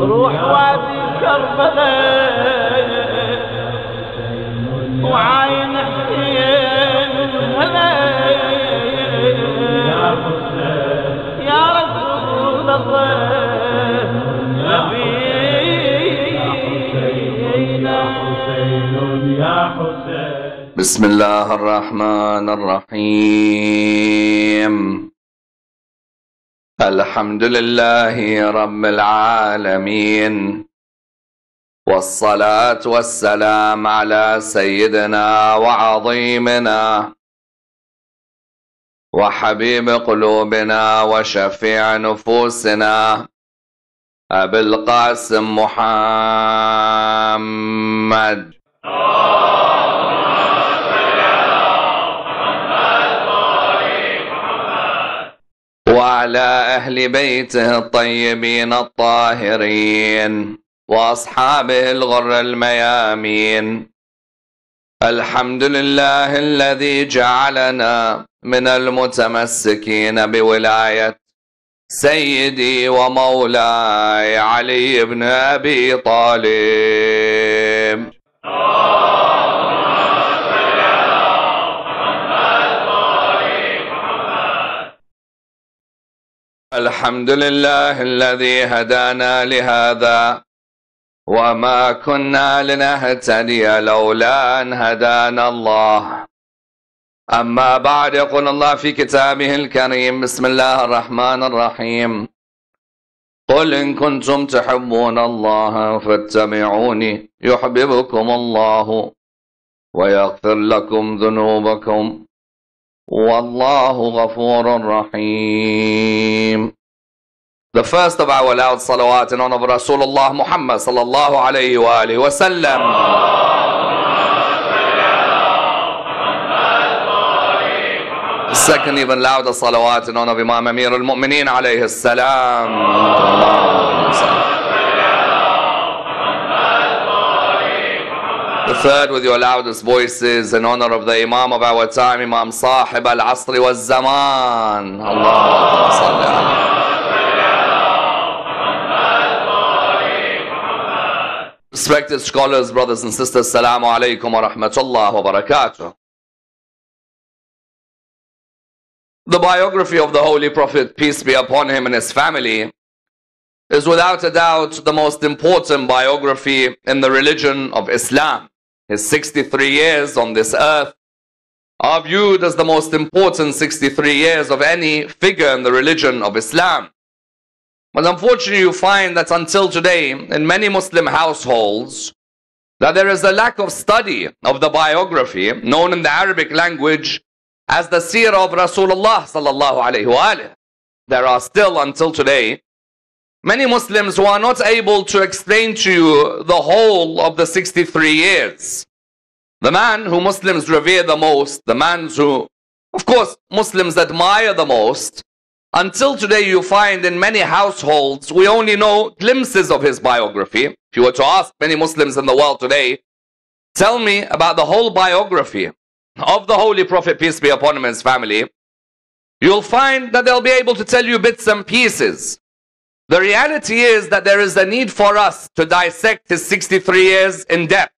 روح وادي كربلاء وعين حسين الهلا يا رسول الله نبينا. بسم الله الرحمن الرحيم. الحمد لله رب العالمين، والصلاة والسلام على سيدنا وعظيمنا وحبيب قلوبنا وشفيع نفوسنا أبي القاسم محمد وعلى أهل بيته الطيبين الطاهرين وأصحابه الغر الميامين. الحمد لله الذي جعلنا من المتمسكين بولاية سيدي ومولاي علي بن أبي طالب. الحمد لله الذي هدانا لهذا وما كنا لنهتدي لولا أن هدانا الله. أما بعد، يقول الله في كتابه الكريم: بسم الله الرحمن الرحيم. قل إن كنتم تحبون الله فاتبعوني يحببكم الله ويغفر لكم ذنوبكم والله غفور رحيم. The first of our loud salawat in honor of Rasulullah Muhammad sallallahu alayhi wa alihi wa sallam. The second even louder salawat in honor of Imam Amir al-Mu'mineen alayhi salam. The third with your loudest voices in honor of the Imam of our time, Imam Sahib al-Asri wal-Zaman. Allahumma salli alayhi. Respected scholars, brothers and sisters, Assalamu alaikum wa rahmatullah wa barakatuh. The biography of the Holy Prophet, peace be upon him, and his family is without a doubt the most important biography in the religion of Islam. His 63 years on this earth are viewed as the most important 63 years of any figure in the religion of Islam. But unfortunately, you find that until today, in many Muslim households, that there is a lack of study of the biography known in the Arabic language as the seerah of Rasulullah sallallahu alayhi wa alihi. There are still, until today, many Muslims who are not able to explain to you the whole of the 63 years. The man who Muslims revere the most, the man who, of course, Muslims admire the most, until today you find in many households we only know glimpses of his biography. If you were to ask many Muslims in the world today, tell me about the whole biography of the Holy Prophet, peace be upon him and his family, you'll find that they'll be able to tell you bits and pieces. The reality is that there is a need for us to dissect his 63 years in depth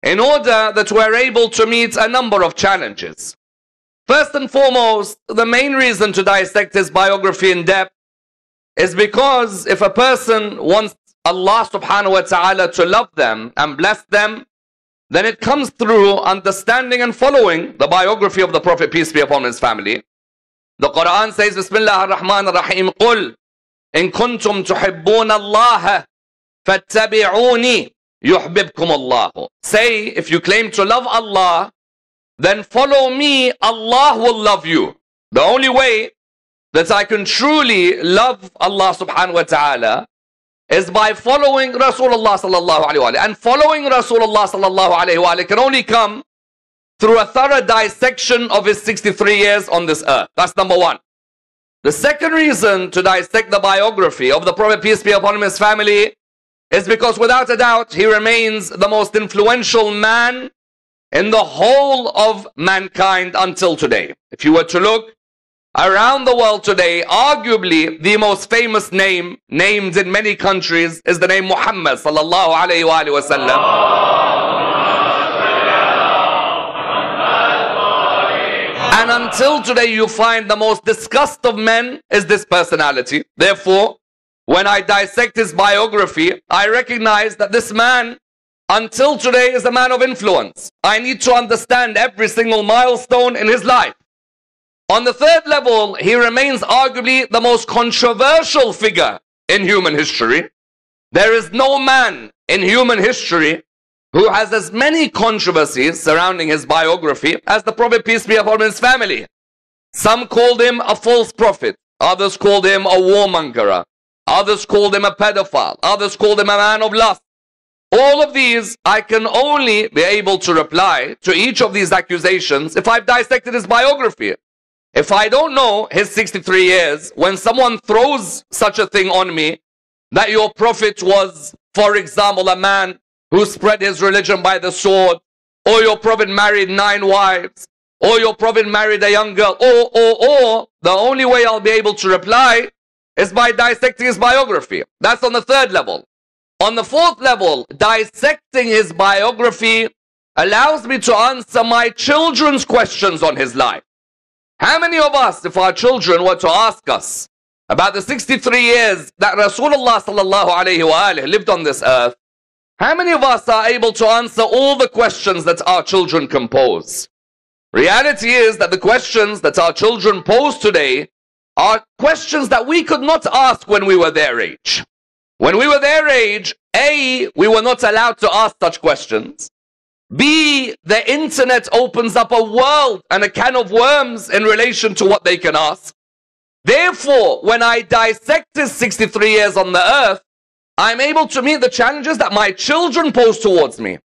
in order that we're able to meet a number of challenges. First and foremost, the main reason to dissect his biography in depth is because if a person wants Allah subhanahu wa ta'ala to love them and bless them, then it comes through understanding and following the biography of the Prophet, peace be upon his family. The Quran says, Bismillah ar-Rahman ar-Rahim, قُلْ إِن كُنْتُمْ تُحِبُّونَ اللَّهَ فَاتَّبِعُونِي يُحْبِبْكُمُ اللَّهُ. Say, if you claim to love Allah, then follow me, Allah will love you. The only way that I can truly love Allah subhanahu wa ta'ala is by following Rasulullah sallallahu alayhi wa sallam. And following Rasulullah sallallahu alayhi wa sallam can only come through a thorough dissection of his 63 years on this earth. That's number one. The second reason to dissect the biography of the Prophet, peace be upon him and his family, is because without a doubt he remains the most influential man in the whole of mankind until today. If you were to look Around the world today, arguably the most famous name named in many countries is the name Muhammad sallallahu alayhi wa sallam. And until today you find the most disgust of men is this personality. Therefore, when I dissect his biography, I recognize that this man until today is a man of influence. I need to understand every single milestone in his life. On the third level, he remains arguably the most controversial figure in human history. There is no man in human history who has as many controversies surrounding his biography as the Prophet, peace be upon him, and his family. Some called him a false prophet. Others called him a warmonger. Others called him a pedophile. Others called him a man of lust. All of these, I can only be able to reply to each of these accusations if I've dissected his biography. If I don't know his 63 years, when someone throws such a thing on me, that your prophet was, for example, a man who spread his religion by the sword, or your prophet married 9 wives, or your prophet married a young girl, or, the only way I'll be able to reply is by dissecting his biography. That's on the third level. On the fourth level, dissecting his biography allows me to answer my children's questions on his life. How many of us, if our children were to ask us about the 63 years that Rasulullah sallallahu alayhi wa lived on this earth, how many of us are able to answer all the questions that our children can pose? Reality is that the questions that our children pose today are questions that we could not ask when we were their age. When we were their age, A, we were not allowed to ask such questions. B, the internet opens up a world and a can of worms in relation to what they can ask. Therefore, when I dissect his 63 years on the earth, I'm able to meet the challenges that my children pose towards me.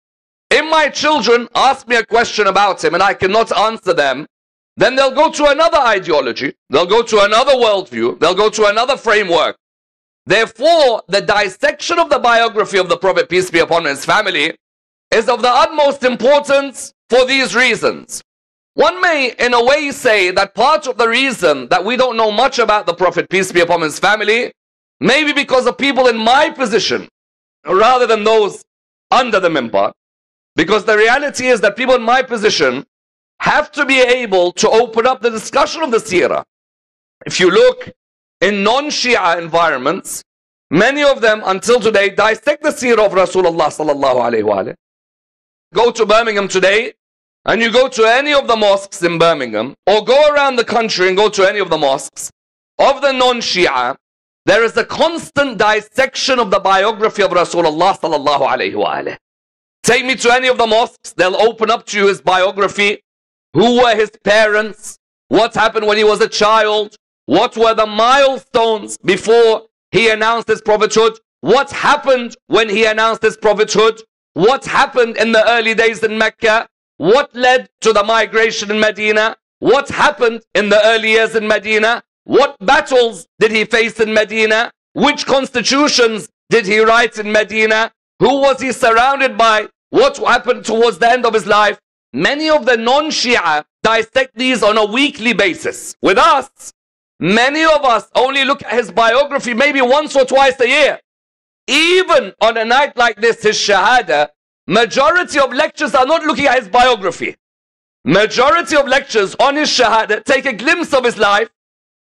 If my children ask me a question about him and I cannot answer them, then they'll go to another ideology, they'll go to another worldview, they'll go to another framework. Therefore, the dissection of the biography of the Prophet, peace be upon him, and his family, is of the utmost importance for these reasons. One may, in a way, say that part of the reason that we don't know much about the Prophet, peace be upon him, and his family, may be because of people in my position, rather than those under the minbar. Because the reality is that people in my position have to be able to open up the discussion of the seerah. If you look in non-Shia environments, many of them until today dissect the seerah of Rasulullah sallallahu alayhi wa. Go to Birmingham today, and you go to any of the mosques in Birmingham, or go around the country and go to any of the mosques of the non-Shia, there is a constant dissection of the biography of Rasulullah sallallahu alayhi wa. Take me to any of the mosques, they'll open up to you his biography. Who were his parents? What happened when he was a child? What were the milestones before he announced his prophethood? What happened when he announced his prophethood? What happened in the early days in Mecca? What led to the migration in Medina? What happened in the early years in Medina? What battles did he face in Medina? Which constitutions did he write in Medina? Who was he surrounded by? What happened towards the end of his life? Many of the non-Shia dissect these on a weekly basis. With us, many of us only look at his biography maybe once or twice a year. Even on a night like this, his shahada, majority of lectures are not looking at his biography. Majority of lectures on his shahada take a glimpse of his life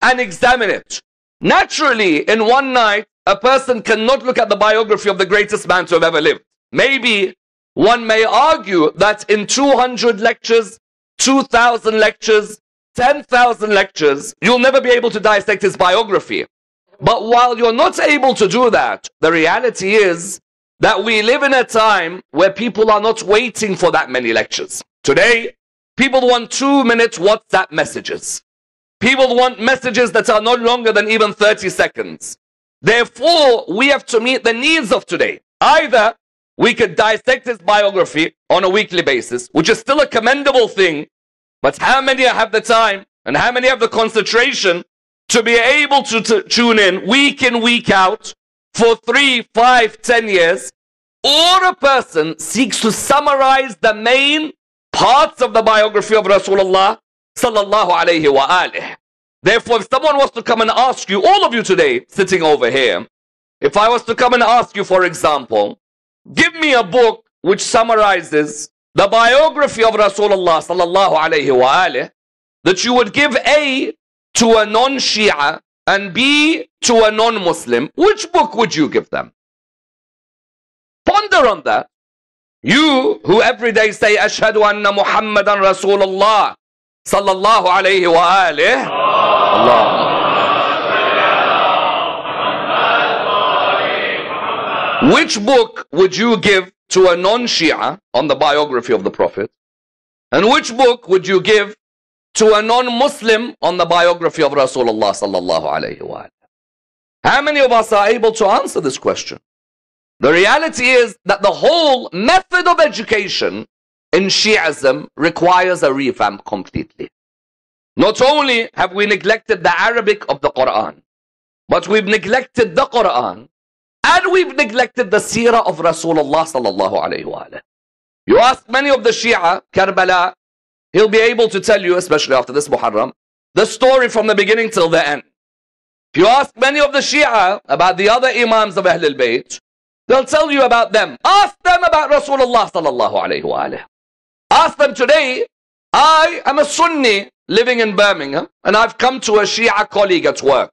and examine it. Naturally, in one night, a person cannot look at the biography of the greatest man to have ever lived. Maybe one may argue that in 200 lectures, 2,000 lectures, 10,000 lectures, you'll never be able to dissect his biography. But while you're not able to do that, the reality is that we live in a time where people are not waiting for that many lectures. Today, people want 2-minute WhatsApp messages. People want messages that are no longer than even 30 seconds. Therefore, we have to meet the needs of today. Either we could dissect his biography on a weekly basis, which is still a commendable thing, but how many have the time and how many have the concentration to be able to tune in, week out, for 3, 5, 10 years, or a person seeks to summarize the main parts of the biography of Rasulullah sallallahu alayhi wa alih. Therefore, if someone was to come and ask you, all of you today sitting over here, if I was to come and ask you, for example, give me a book which summarizes the biography of Rasulullah sallallahu alayhi wa alih, that you would give A to a non-Shia and B to a non-Muslim, which book would you give them? Ponder on that. You who every day say, Ashhadu anna Muhammadan Rasulullah sallallahu alayhi wa alih. Allah. Which book would you give to a non-Shia on the biography of the Prophet? And which book would you give to a non-Muslim on the biography of Rasulullah sallallahu alayhi wa sallam? How many of us are able to answer this question? The reality is that the whole method of education in Shi'ism requires a revamp completely. Not only have we neglected the Arabic of the Quran, but we've neglected the Quran, and we've neglected the seerah of Rasulullah sallallahu alayhi wa sallam. You ask many of the Shia, Karbala, he'll be able to tell you, especially after this Muharram, the story from the beginning till the end. If you ask many of the Shia about the other Imams of Ahlul Bayt, they'll tell you about them. Ask them about Rasulullah sallallahu alayhi wa sallam. Ask them today, I am a Sunni living in Birmingham, and I've come to a Shia colleague at work.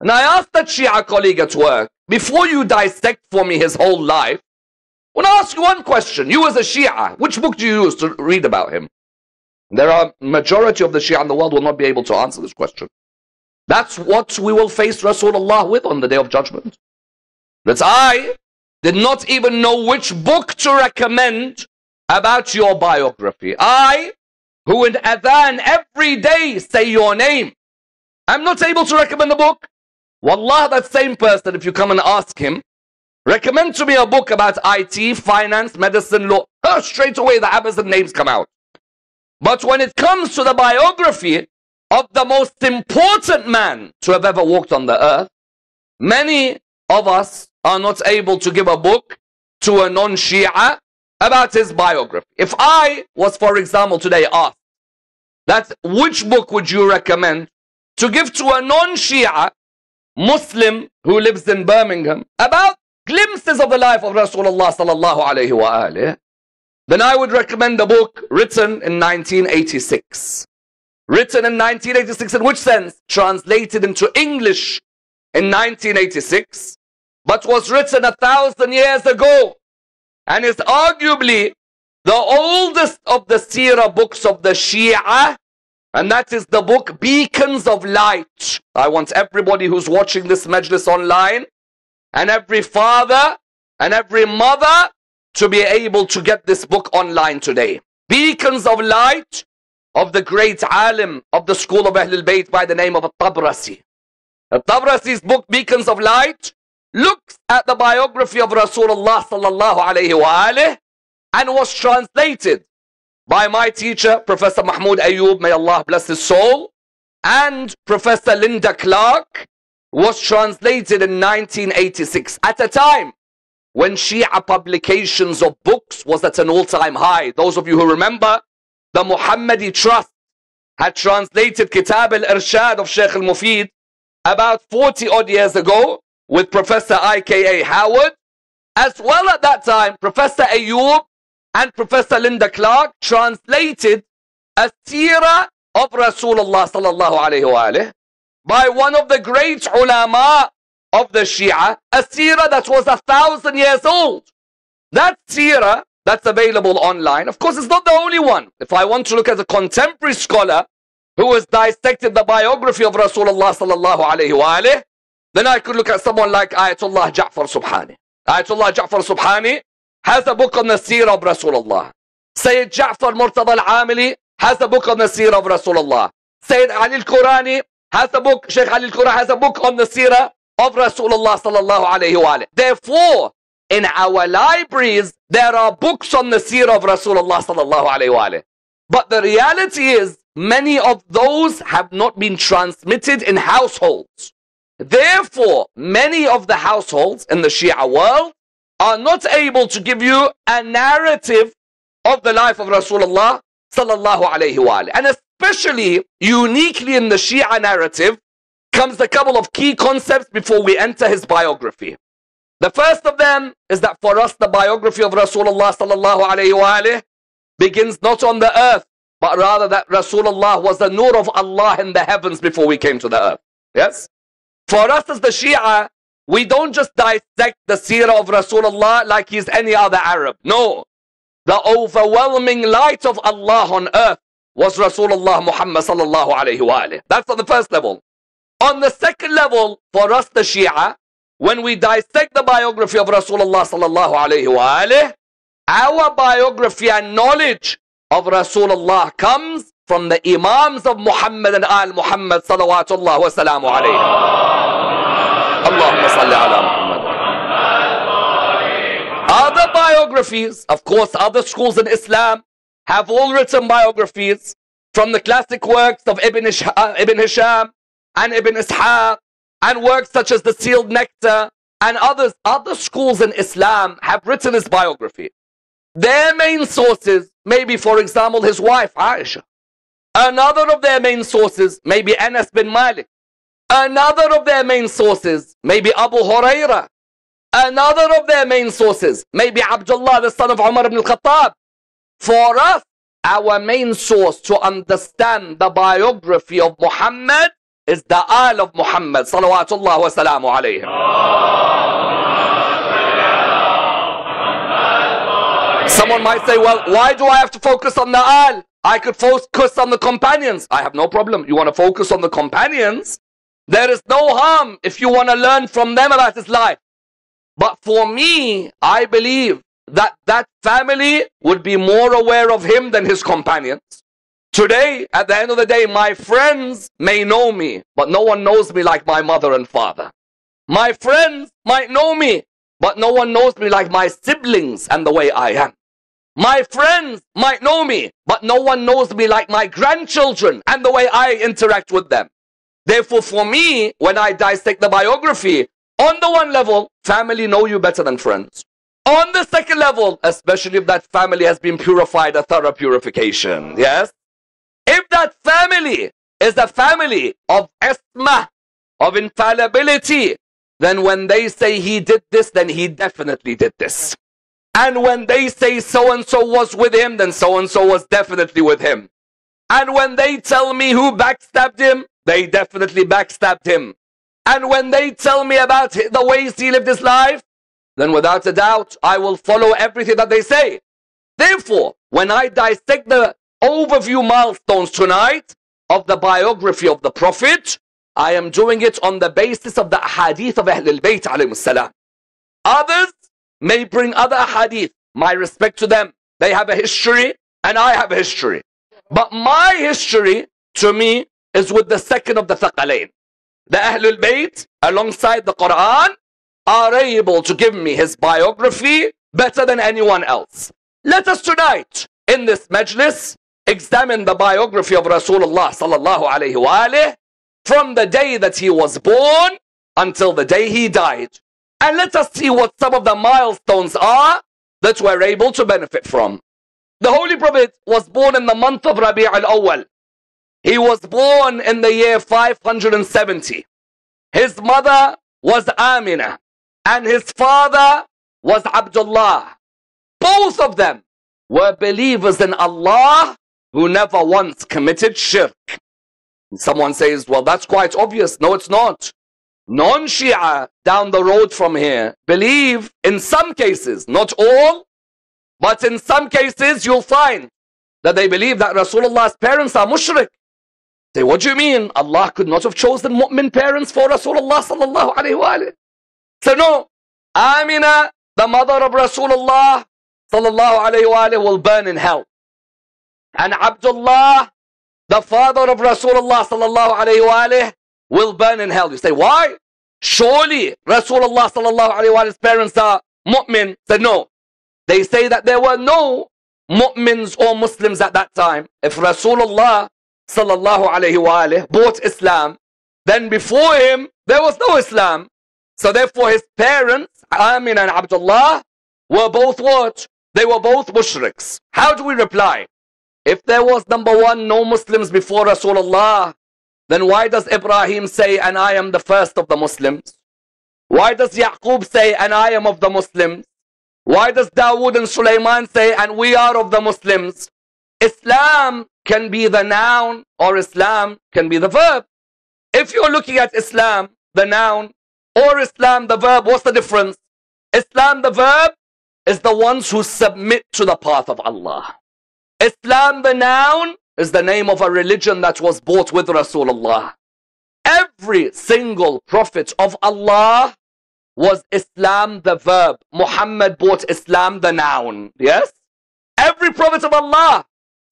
And I asked that Shia colleague at work, before you dissect for me his whole life, I want to ask you one question. You as a Shia, which book do you use to read about him? There are majority of the Shia in the world will not be able to answer this question. That's what we will face Rasulullah with on the Day of Judgment. That I did not even know which book to recommend about your biography. I, who in Adhan every day say your name, I'm not able to recommend a book. Wallah, that same person, if you come and ask him, recommend to me a book about IT, finance, medicine, law, straight away the Abbas and names come out. But when it comes to the biography of the most important man to have ever walked on the earth, many of us are not able to give a book to a non-Shia about his biography. If I was, for example, today asked that which book would you recommend to give to a non-Shia Muslim who lives in Birmingham about glimpses of the life of Rasulullah sallallahu alayhi wa alih, then I would recommend a book written in 1986. Written in 1986 in which sense? Translated into English in 1986, but was written 1,000 years ago and is arguably the oldest of the seerah books of the Shia, and that is the book Beacons of Light. I want everybody who's watching this majlis online, and every father and every mother, to be able to get this book online today. Beacons of Light of the great alim of the school of Ahlul Bayt by the name of Tabrasi. Tabrasi's book Beacons of Light looks at the biography of Rasulullah sallallahu alayhi wa alih, and was translated by my teacher, Professor Mahmoud Ayub, may Allah bless his soul, and Professor Linda Clark, was translated in 1986, at a time when Shia publications of books was at an all-time high. Those of you who remember, the Mohammadi Trust had translated Kitab al-Irshad of Sheikh al-Mufid about 40 odd years ago with Professor I.K.A. Howard. As well at that time, Professor Ayub and Professor Linda Clark translated a seerah of Rasulullah sallallahu alayhi wa alih by one of the great ulama of the Shia, a seerah that was 1,000 years old. That seerah that's available online, of course, it's not the only one. If I want to look at a contemporary scholar who has dissected the biography of Rasulullah sallallahu alayhi wa alih, then I could look at someone like Ayatollah Ja'far Subhani. Ayatollah Ja'far Subhani has a book on the seerah of Rasulullah. Sayyid Ja'far Murtada al-Amili has a book on the seerah of Rasulullah. Sayyid Ali al-Qurani has a book, Sheikh Ali al-Qurani has a book on the seerah of Rasulullah sallallahu alayhi wa alih. Therefore, in our libraries, there are books on the seerah of Rasulullah sallallahu alayhi wa alih. But the reality is, many of those have not been transmitted in households. Therefore, many of the households in the Shia world are not able to give you a narrative of the life of Rasulullah sallallahu alayhi wa alih. And especially uniquely in the Shia narrative, comes a couple of key concepts before we enter his biography. The first of them is that for us, the biography of Rasulullah sallallahu alayhi wa begins not on the earth, but rather that Rasulullah was the nur of Allah in the heavens before we came to the earth. Yes? For us as the Shia, we don't just dissect the seerah of Rasulullah like he's any other Arab. No. The overwhelming light of Allah on earth was Rasulullah Muhammad sallallahu alayhi wa alayhi. That's on the first level. On the second level, for us the Shia, when we dissect the biography of Rasulullah sallallahu alayhi wa alayhi, our biography and knowledge of Rasulullah comes from the Imams of Muhammad and Al Muhammad salawatullah wa salamu alayhi. Allahumma salli ala Muhammad. Other biographies, of course, other schools in Islam have all written biographies from the classic works of Ibn Hisham and Ibn Ishaq and works such as the Sealed Nectar and others. Other schools in Islam have written his biography. Their main sources may be, for example, his wife Aisha. Another of their main sources may be Anas bin Malik. Another of their main sources may be Abu Hurairah. Another of their main sources may be Abdullah, the son of Umar ibn al-Khattab. For us, our main source to understand the biography of Muhammad is the Al of Muhammad salawatullah wa salamu alayhim. Someone might say, well, why do I have to focus on the Al? I could focus on the companions. I have no problem. You want to focus on the companions? There is no harm if you want to learn from them about his life. But for me, I believe that that family would be more aware of him than his companions. Today, at the end of the day, my friends may know me, but no one knows me like my mother and father. My friends might know me, but no one knows me like my siblings and the way I am. My friends might know me, but no one knows me like my grandchildren and the way I interact with them. Therefore, for me, when I dissect the biography, on the one level, family know you better than friends. On the second level, especially if that family has been purified, a thorough purification. Yes? If that family is a family of ismah, of infallibility, then when they say he did this, then he definitely did this. And when they say so-and-so was with him, then so-and-so was definitely with him. And when they tell me who backstabbed him, they definitely backstabbed him. And when they tell me about the ways he lived his life, then without a doubt, I will follow everything that they say. Therefore, when I dissect the overview milestones tonight of the biography of the Prophet, I am doing it on the basis of the ahadith of Ahlul Bayt alayhi salam. Others may bring other ahadith. My respect to them. They have a history and I have a history. But my history, to me, is with the second of the Thaqalain. The Ahlul Bayt, alongside the Quran, are able to give me his biography better than anyone else. Let us tonight, in this majlis, examine the biography of Rasulullah sallallahu alayhi wa alayhi from the day that he was born until the day he died. And let us see what some of the milestones are that we're able to benefit from. The Holy Prophet was born in the month of Rabi' al-Awwal. He was born in the year 570. His mother was Amina and his father was Abdullah. Both of them were believers in Allah who never once committed shirk. Someone says, well, that's quite obvious. No, it's not. Non-Shia down the road from here believe in some cases, not all, but in some cases you'll find that they believe that Rasulullah's parents are mushrik. Say, what do you mean? Allah could not have chosen mu'min parents for Rasulullah sallallahu alayhi wa alayhi. So no, Amina, the mother of Rasulullah sallallahu alayhi wa alayhi, will burn in hell. And Abdullah, the father of Rasulullah sallallahu alayhi wa alayhi, will burn in hell. You say, why? Surely Rasulullah sallallahu alayhi wa alayhi's parents are mu'min. Said no. They say that there were no mu'mins or Muslims at that time. If Rasulullah sallallahu alayhi wa alayhi brought Islam, then before him there was no Islam. So therefore his parents, Amin and Abdullah, were both what? They were both mushriks. How do we reply? If there was, number one, no Muslims before Rasulullah, then why does Ibrahim say, and I am the first of the Muslims? Why does Yaqub say, and I am of the Muslims? Why does Dawood and Sulaiman say, and we are of the Muslims? Islam can be the noun or Islam can be the verb. If you're looking at Islam, the noun, or Islam, the verb, what's the difference? Islam, the verb, is the ones who submit to the path of Allah. Islam, the noun, is the name of a religion that was brought with Rasulullah. Every single prophet of Allah was Islam, the verb. Muhammad brought Islam, the noun. Yes? Every prophet of Allah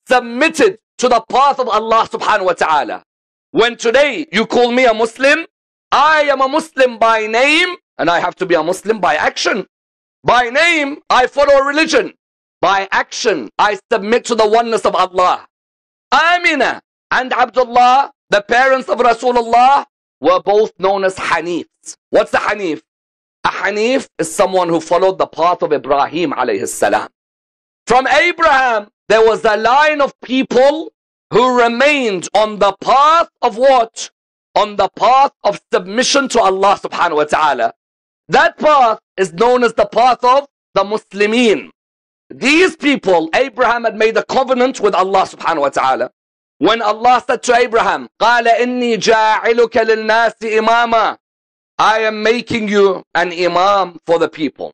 submitted to the path of Allah subhanahu wa ta'ala. When today you call me a Muslim, I am a Muslim by name, and I have to be a Muslim by action. By name, I follow a religion. By action, I submit to the oneness of Allah. Amina and Abdullah, the parents of Rasulullah, were both known as Hanifs. What's a Hanif? A Hanif is someone who followed the path of Ibrahim alayhi salam. From Abraham, there was a line of people who remained on the path of what? On the path of submission to Allah subhanahu wa ta'ala. That path is known as the path of the Muslimin. These people, Abraham had made a covenant with Allah subhanahu wa ta'ala. When Allah said to Abraham, قَالَ إِنِّي جَاعِلُكَ لِلنَّاسِ إِمَامًا, I am making you an imam for the people.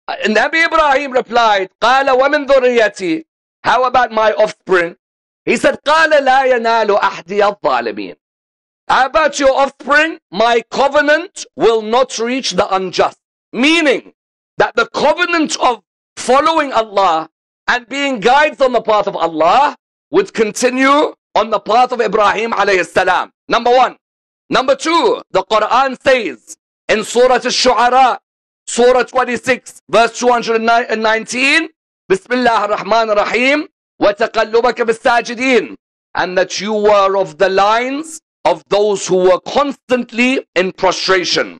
And Nabi Ibrahim replied, قَالَ وَمِن ذُرِّيَّتِي, how about my offspring? He said, قَالَ لَا يَنَالُ أَحْدِيَ الظَّالِمِينَ. How about your offspring? My covenant will not reach the unjust. Meaning that the covenant of following Allah and being guides on the path of Allah would continue on the path of Ibrahim alayhi salam. Number one. Number two, the Quran says in Surah Al-Shu'ara, Surah 26, verse 219, Bismillah ar-Rahman ar-Rahim, وَتَقَلُّبَكَ بِالسَّاجِدِينَ, and that you were of the lines of those who were constantly in prostration.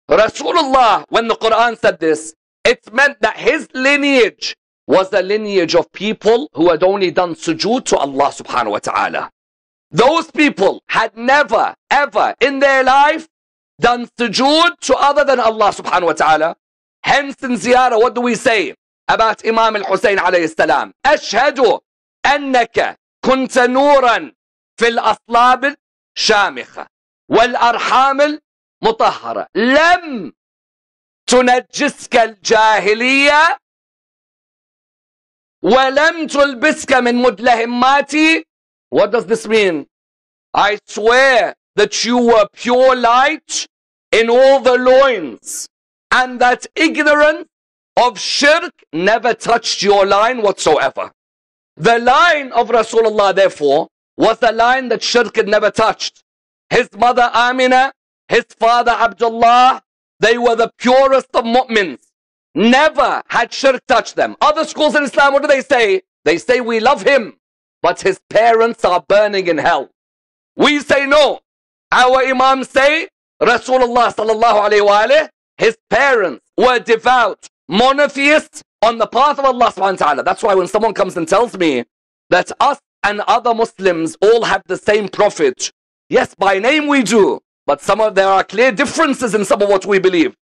Rasulullah, when the Quran said this, it meant that his lineage was a lineage of people who had only done sujood to Allah subhanahu wa ta'ala. Those people had never, ever in their life done sujood to other than Allah subhanahu wa ta'ala. Hence in ziyarah, what do we say about Imam al-Hussein alayhi salam? Ashhadu annaka kunta nuran fil aslab al-shamikha wal arham al-mutahhara lam tunajjiska al-jahiliya وَلَمْ تُلْبِسْكَ مِنْ مُدْلَهِمَّاتِ. What does this mean? I swear that you were pure light in all the loins, and that ignorance of shirk never touched your line whatsoever. The line of Rasulullah, therefore, was the line that shirk had never touched. His mother Amina, his father Abdullah, they were the purest of mu'mins. Never had shirk touched them. Other schools in Islam, what do they say? They say we love him, but his parents are burning in hell. We say no. Our Imams say, Rasulullah sallallahu alayhi wa alayhi, his parents were devout monotheists on the path of Allah subhanahu wa ta'ala. That's why when someone comes and tells me that us and other Muslims all have the same prophet, yes, by name we do, but there are clear differences in some of what we believe.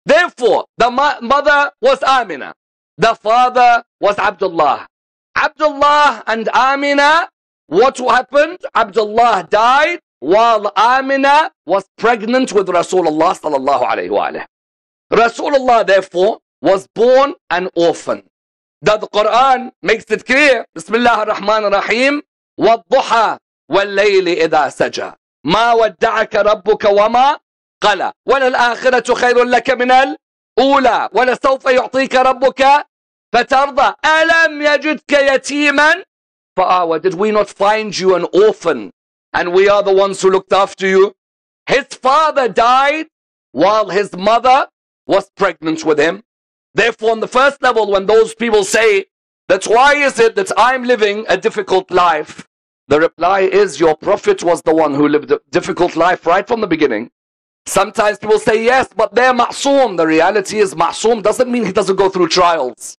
Therefore, the mother was Amina. The father was Abdullah. Abdullah and Amina, what happened? Abdullah died while Amina was pregnant with Rasulullah sallallahu alayhi wa alayhi. Rasulullah, therefore, was born an orphan. The Quran makes it clear. Bismillah ar-Rahman ar-Rahim. وَالضُّحَى وَاللَّيْلِ إِذَا سَجَى مَا وَدَّعَكَ رَبُّكَ وَمَا قَلَى وَلَلْآخِرَةُ خَيْرٌ لَكَ مِنَ الْأُولَى وَلَسَوْفَ يُعْطِيكَ رَبُّكَ فَتَرْضَى أَلَمْ يَجِدْكَ يَتِيمًا فَآوَى. Did we not find you an orphan, and we are the ones who looked after you? His father died while his mother was pregnant with him. Therefore, on the first level, when those people say, that's why is it that I'm living a difficult life? The reply is, your prophet was the one who lived a difficult life right from the beginning. Sometimes people say, yes, but they're ma'soom. The reality is, ma'soom doesn't mean he doesn't go through trials.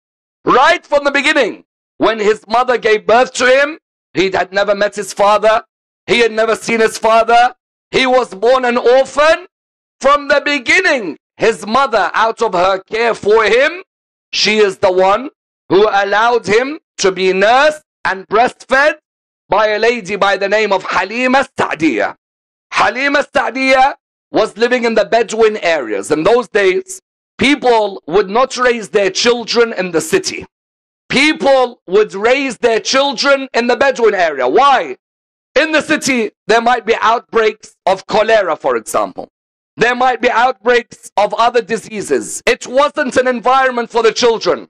Right from the beginning, When his mother gave birth to him, he had never met his father. He had never seen his father. He was born an orphan. From the beginning, his mother, out of her care for him, she is the one who allowed him to be nursed and breastfed by a lady by the name of Halima Sa'diyah. Halima Sa'diyah was living in the Bedouin areas. In those days, people would not raise their children in the city. People would raise their children in the Bedouin area. Why? In the city, there might be outbreaks of cholera, for example. There might be outbreaks of other diseases. It wasn't an environment for the children.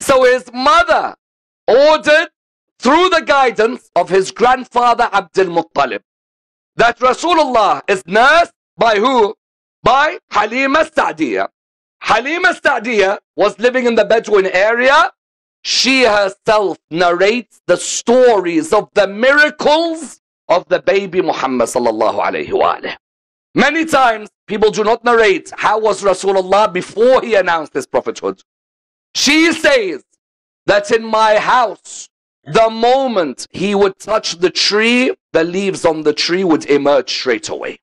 So his mother ordered, through the guidance of his grandfather Abdul Muttalib, that Rasulullah is nursed by who? By Halima Sa'diyah. Halima Sa'diyah was living in the Bedouin area. She herself narrates the stories of the miracles of the baby Muhammad sallallahu alayhi wa alayhi. Many times people do not narrate how was Rasulullah before he announced his prophethood. She says that in my house, the moment he would touch the tree, the leaves on the tree would emerge straight away.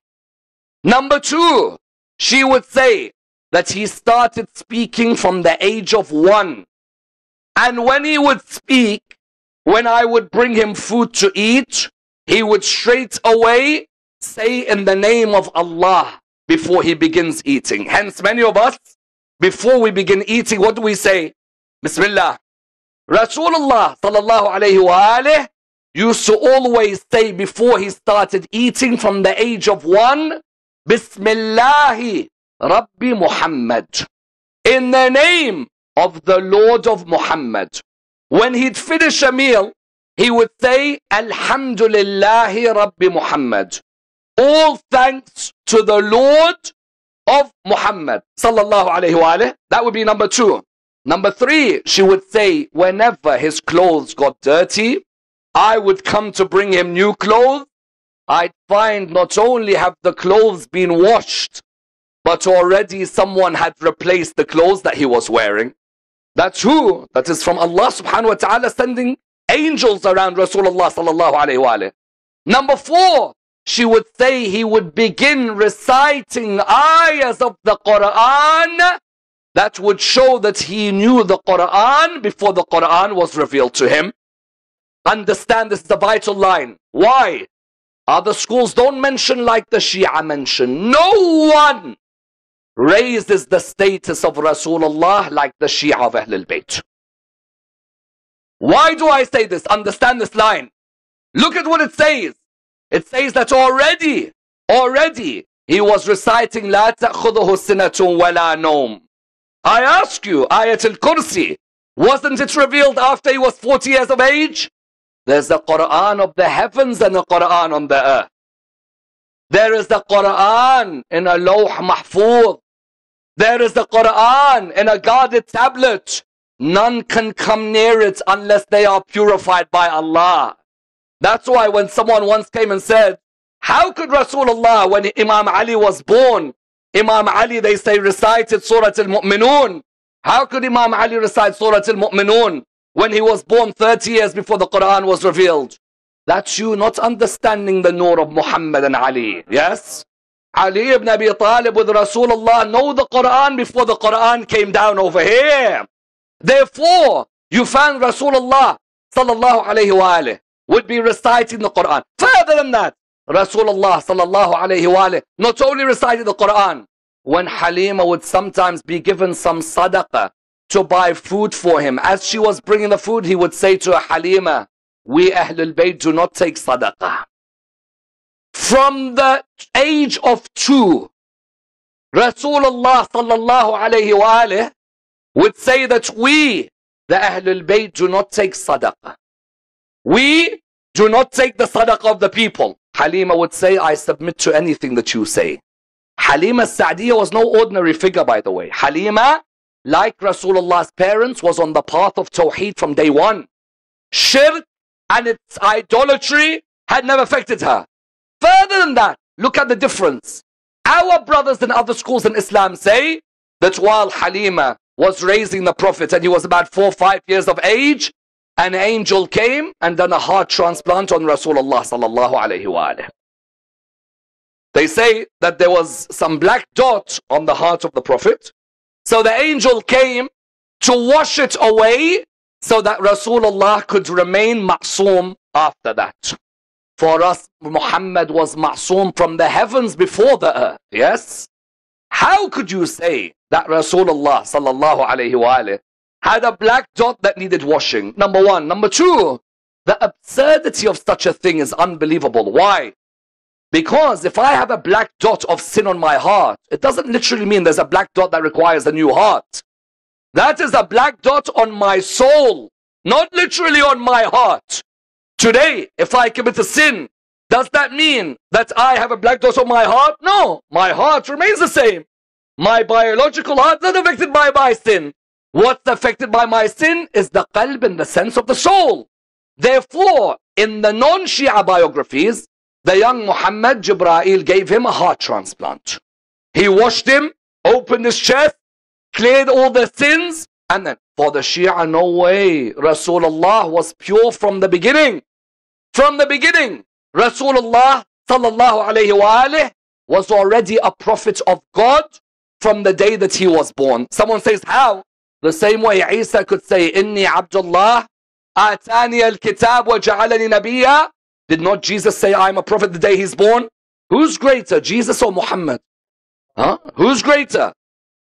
Number two, she would say that he started speaking from the age of 1. And when he would speak, when I would bring him food to eat, he would straight away say in the name of Allah before he begins eating. Hence, many of us, before we begin eating, what do we say? Bismillah. Rasulullah sallallahu alayhi wa alayhi used to always say before he started eating from the age of 1, Bismillahi Rabbi Muhammad. In the name of the Lord of Muhammad. When he'd finish a meal, he would say, Alhamdulillahi Rabbi Muhammad. All thanks to the Lord of Muhammad. Sallallahu alayhi wa alayhi. That would be number 2. Number 3, she would say, whenever his clothes got dirty, I would come to bring him new clothes. I'd find not only have the clothes been washed, but already someone had replaced the clothes that he was wearing. That's who? That is from Allah subhanahu wa ta'ala sending angels around Rasulullah sallallahu alayhi wa alayhi. Number 4, she would say he would begin reciting ayahs of the Quran that would show that he knew the Quran before the Quran was revealed to him. Understand, this is the vital line. Why? Other schools don't mention like the Shia mention. No one raises the status of Rasulullah like the Shia of Ahlul Bayt. Why do I say this? Understand this line. Look at what it says. It says that already he was reciting La ta'khudhuhu sinatun wala nawm. I ask you, Ayat al-Kursi, wasn't it revealed after he was 40 years of age? There's the Quran of the heavens and the Quran on the earth. There is the Quran in a Lawh Mahfuz. There is the Quran in a guarded tablet. None can come near it unless they are purified by Allah. That's why when someone once came and said, how could Rasulullah, when Imam Ali was born, Imam Ali, they say, recited Surah Al-Mu'minun. How could Imam Ali recite Surah Al-Mu'minun when he was born 30 years before the Quran was revealed? That's you not understanding the nur of Muhammad and Ali. Yes? Ali ibn Abi Talib with Rasulullah know the Quran before the Quran came down over here. Therefore, you found Rasulullah sallallahu alayhi wa alayhi would be reciting the Quran. Further than that, Rasulullah sallallahu alayhi wa alayhi not only recited the Quran, when Halima would sometimes be given some sadaqah to buy food for him, as she was bringing the food, he would say to Halima, we Ahlul Bayt do not take sadaqah. From the age of 2, Rasulullah sallallahu alayhi wa alayhi would say that we, the Ahlul Bayt, do not take sadaqah. We do not take the sadaqah of the people. Halima would say, I submit to anything that you say. Halima Sa'diyah was no ordinary figure, by the way. Halima, like Rasulullah's parents, was on the path of Tawheed from day 1. Shirk and its idolatry had never affected her. Further than that, look at the difference. Our brothers in other schools in Islam say that while Halima was raising the Prophet and he was about 4 or 5 years of age, an angel came and done a heart transplant on Rasulullah sallallahu alayhi wa alihi. They say that there was some black dot on the heart of the Prophet. So the angel came to wash it away so that Rasulullah could remain ma'soom after that. For us, Muhammad was ma'soom from the heavens before the earth. Yes? How could you say that Rasulullah sallallahu alayhi wa alihi had a black dot that needed washing? Number one. Number two, the absurdity of such a thing is unbelievable. Why? Because if I have a black dot of sin on my heart, it doesn't literally mean there's a black dot that requires a new heart. That is a black dot on my soul, not literally on my heart. Today, if I commit a sin, does that mean that I have a black dot on my heart? No, my heart remains the same. My biological heart is not affected by my sin. What's affected by my sin is the qalb in the sense of the soul. Therefore, in the non-Shia biographies, the young Muhammad, Jibreel gave him a heart transplant. He washed him, opened his chest, cleared all the sins, and then for the Shia, no way. Rasulullah was pure from the beginning. From the beginning, Rasulullah sallallahu alayhi wa alihi was already a prophet of God from the day that he was born. Someone says, how? The same way Isa could say, Inni Abdullah, Atani al-Kitab wa ja'alani nabiyya. Did not Jesus say, I'm a prophet the day he's born? Who's greater, Jesus or Muhammad? Huh? Who's greater?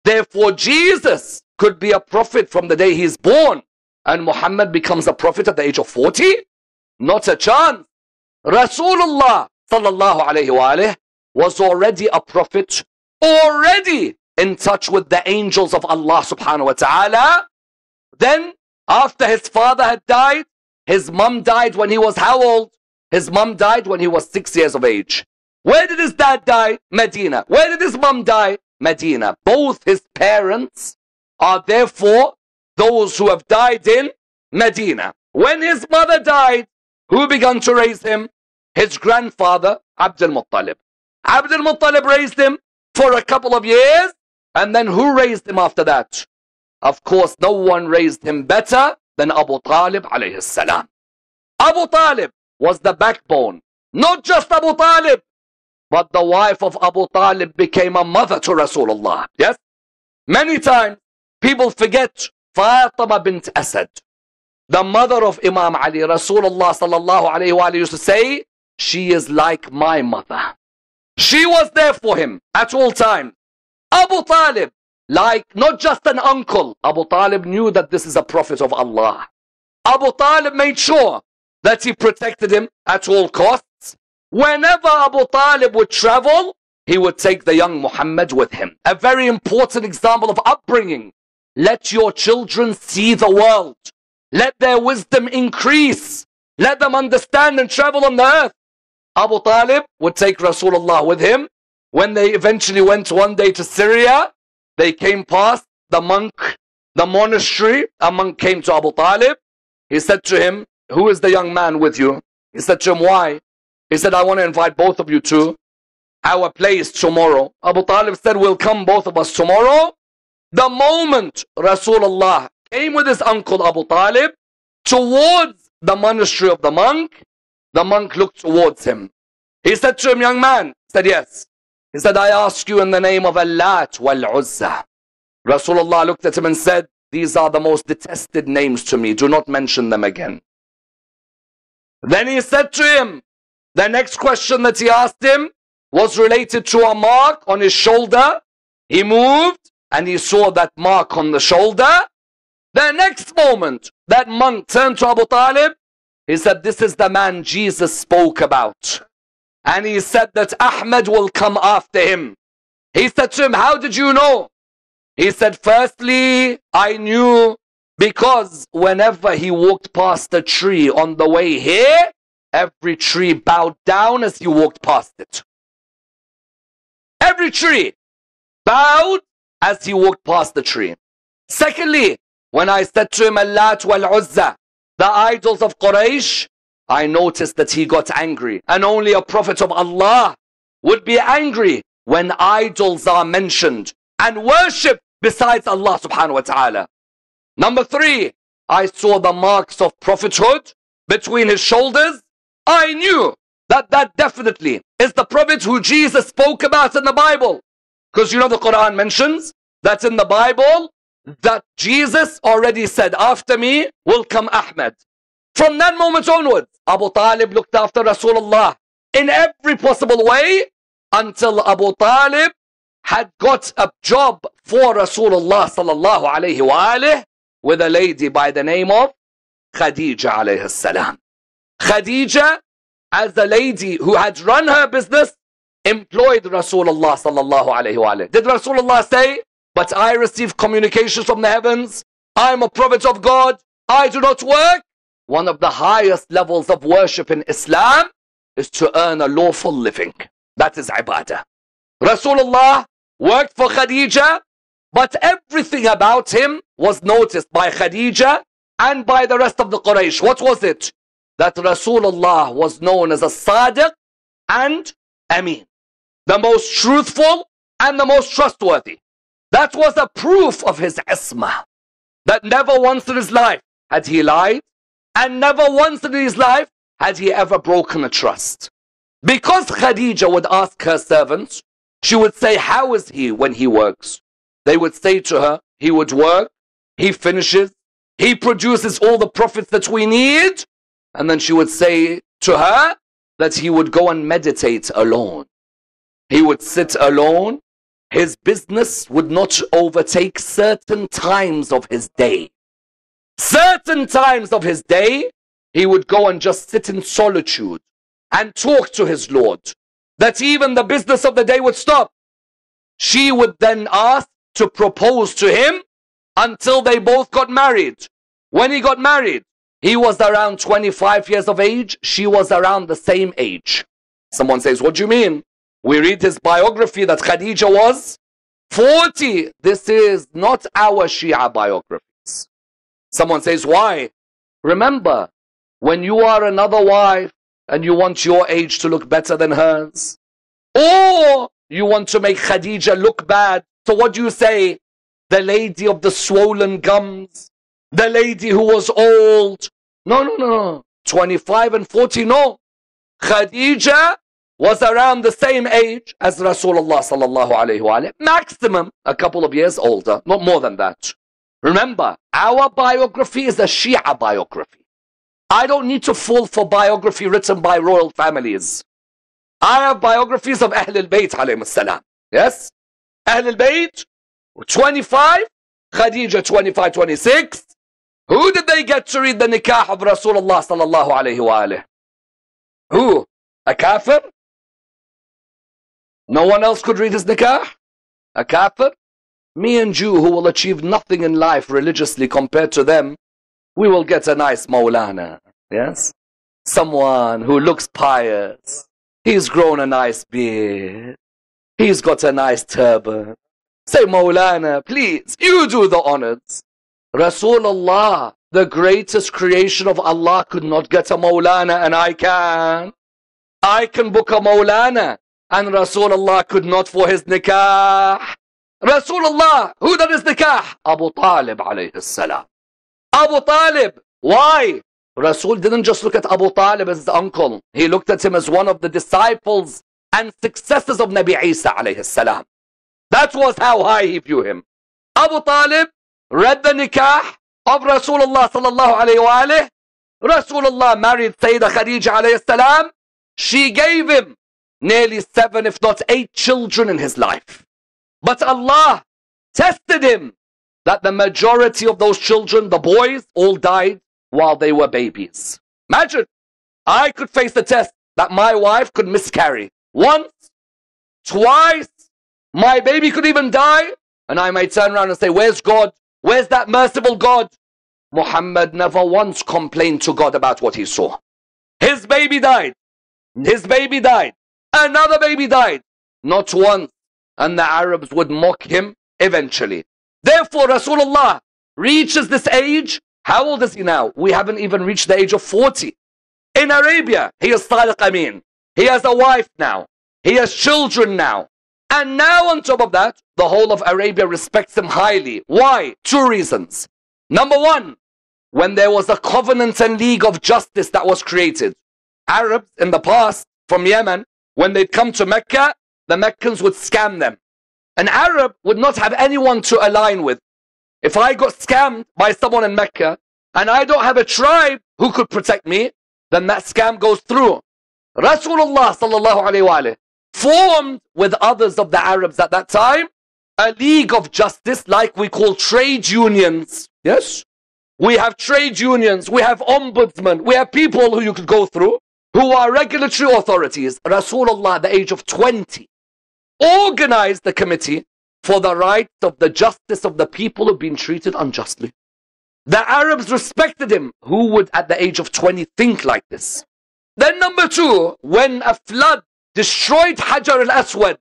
Therefore, Jesus could be a prophet from the day he's born, and Muhammad becomes a prophet at the age of 40? Not a chance. Rasulullah sallallahu alayhi wa alihi was already a prophet, already in touch with the angels of Allah subhanahu wa ta'ala. Then, after his father had died, his mum died when he was how old? His mum died when he was 6 years of age. Where did his dad die? Medina. Where did his mum die? Medina. Both his parents are therefore those who have died in Medina. When his mother died, who began to raise him? His grandfather, Abdul Muttalib. Abdul Muttalib raised him for a couple of years, and then who raised him after that? Of course, no one raised him better than Abu Talib alayhi salam. Abu Talib was the backbone. Not just Abu Talib, but the wife of Abu Talib became a mother to Rasulullah. Yes? Many times, people forget Fatima bint Asad, the mother of Imam Ali. Rasulullah sallallahu alayhi wa used to say, she is like my mother. She was there for him at all times. Abu Talib, like not just an uncle, Abu Talib knew that this is a prophet of Allah. Abu Talib made sure that he protected him at all costs. Whenever Abu Talib would travel, he would take the young Muhammad with him. A very important example of upbringing. Let your children see the world. Let their wisdom increase. Let them understand and travel on the earth. Abu Talib would take Rasulullah with him. When they eventually went one day to Syria, they came past the monk, the monastery. A monk came to Abu Talib. He said to him, who is the young man with you? He said to him, why? He said, I want to invite both of you to our place tomorrow. Abu Talib said, we'll come both of us tomorrow. The moment Rasulullah came with his uncle Abu Talib towards the monastery of the monk looked towards him. He said to him, young man, he said, yes. He said, I ask you in the name of Allah wal Uzza. Rasulullah looked at him and said, these are the most detested names to me. Do not mention them again. Then he said to him, the next question that he asked him was related to a mark on his shoulder. He moved and he saw that mark on the shoulder. The next moment, that monk turned to Abu Talib. He said, this is the man Jesus spoke about. And he said that Ahmed will come after him. He said to him, how did you know? He said, firstly, I knew because whenever he walked past a tree on the way here, every tree bowed down as he walked past it. Every tree bowed as he walked past the tree. Secondly, when I said to him, Allat wal Uzza, the idols of Quraysh, I noticed that he got angry. And only a prophet of Allah would be angry when idols are mentioned and worship besides Allah subhanahu wa ta'ala. Number three, I saw the marks of prophethood between his shoulders. I knew that that definitely is the prophet who Jesus spoke about in the Bible. Because you know the Quran mentions that in the Bible that Jesus already said, after me will come Ahmad. From that moment onwards, Abu Talib looked after Rasulullah in every possible way until Abu Talib had got a job for Rasulullah sallallahu alayhi wa alihi with a lady by the name of Khadija alayhi salam. Khadija, as the lady who had run her business, employed Rasulullah sallallahu alayhi wa alihi. Did Rasulullah say, but I receive communications from the heavens, I'm a prophet of God, I do not work? One of the highest levels of worship in Islam is to earn a lawful living. That is ibadah. Rasulullah worked for Khadija, but everything about him was noticed by Khadija and by the rest of the Quraysh. What was it? That Rasulullah was known as a Sadiq and Amin, the most truthful and the most trustworthy. That was a proof of his ismah. That never once in his life had he lied, and never once in his life had he ever broken a trust. Because Khadija would ask her servants, she would say, how is he when he works? They would say to her, he would work, he finishes, he produces all the profits that we need. And then she would say to her that he would go and meditate alone. He would sit alone. His business would not overtake certain times of his day. Certain times of his day, he would go and just sit in solitude and talk to his Lord. That even the business of the day would stop. She would then ask to propose to him until they both got married. When he got married, he was around 25 years of age. She was around the same age. Someone says, what do you mean? We read his biography that Khadija was 40. This is not our Shia biographies. Someone says, why? Remember, when you are another wife and you want your age to look better than hers, or you want to make Khadija look bad, so what do you say? The lady of the swollen gums, the lady who was old. No. 25 and 40, no. Khadija was around the same age as Rasulullah sallallahu alayhi wa alayhi. Maximum a couple of years older, not more than that. Remember, our biography is a Shia biography. I don't need to fall for biography written by royal families. I have biographies of Ahl al-Bayt alayhim salam. Yes? Ahl al-Bayt, 25, Khadija 25, 26. Who did they get to read the nikah of Rasulullah sallallahu alayhi wa alayhi? Who? A kafir? No one else could read his nikah? A kafir? Me and you who will achieve nothing in life religiously compared to them, we will get a nice Maulana. Yes? Someone who looks pious. He's grown a nice beard. He's got a nice turban. Say, Maulana, please, you do the honors. Rasulullah, the greatest creation of Allah, could not get a Maulana, and I can. I can book a Maulana, and Rasulullah could not for his nikah. Rasulullah, who did his nikah? Abu Talib alayhi salam. Abu Talib. Why? Rasul didn't just look at Abu Talib as his uncle. He looked at him as one of the disciples and successors of Nabi Isa alayhi salam. That was how high he viewed him. Abu Talib read the nikah of Rasulullah sallallahu alayhi wa alayhi. Rasulullah married Sayyidah Khadija alayhi salam. She gave him nearly 7 if not 8 children in his life. But Allah tested him that the majority of those children, the boys, all died while they were babies. Imagine, I could face the test that my wife could miscarry. Once, twice, my baby could even die, and I may turn around and say, where's God? Where's that merciful God? Muhammad never once complained to God about what he saw. His baby died. His baby died. Another baby died. Not once. And the Arabs would mock him eventually. Therefore, Rasulullah reaches this age. How old is he now? We haven't even reached the age of 40. In Arabia, he is Sadiq Amin. He has a wife now. He has children now. And now on top of that, the whole of Arabia respects him highly. Why? 2 reasons. Number 1, when there was a covenant and league of justice that was created. Arabs in the past from Yemen, when they'd come to Mecca, the Meccans would scam them. An Arab would not have anyone to align with. If I got scammed by someone in Mecca and I don't have a tribe who could protect me, then that scam goes through. Rasulullah sallallahu alayhi wa formed with others of the Arabs at that time a league of justice like we call trade unions. Yes? We have trade unions, we have ombudsmen, we have people who you could go through who are regulatory authorities. Rasulullah at the age of 20 organized the committee for the rights of the justice of the people who've been treated unjustly. The Arabs respected him. Who would at the age of 20 think like this? Then number two, when a flood destroyed Hajar al-Aswad,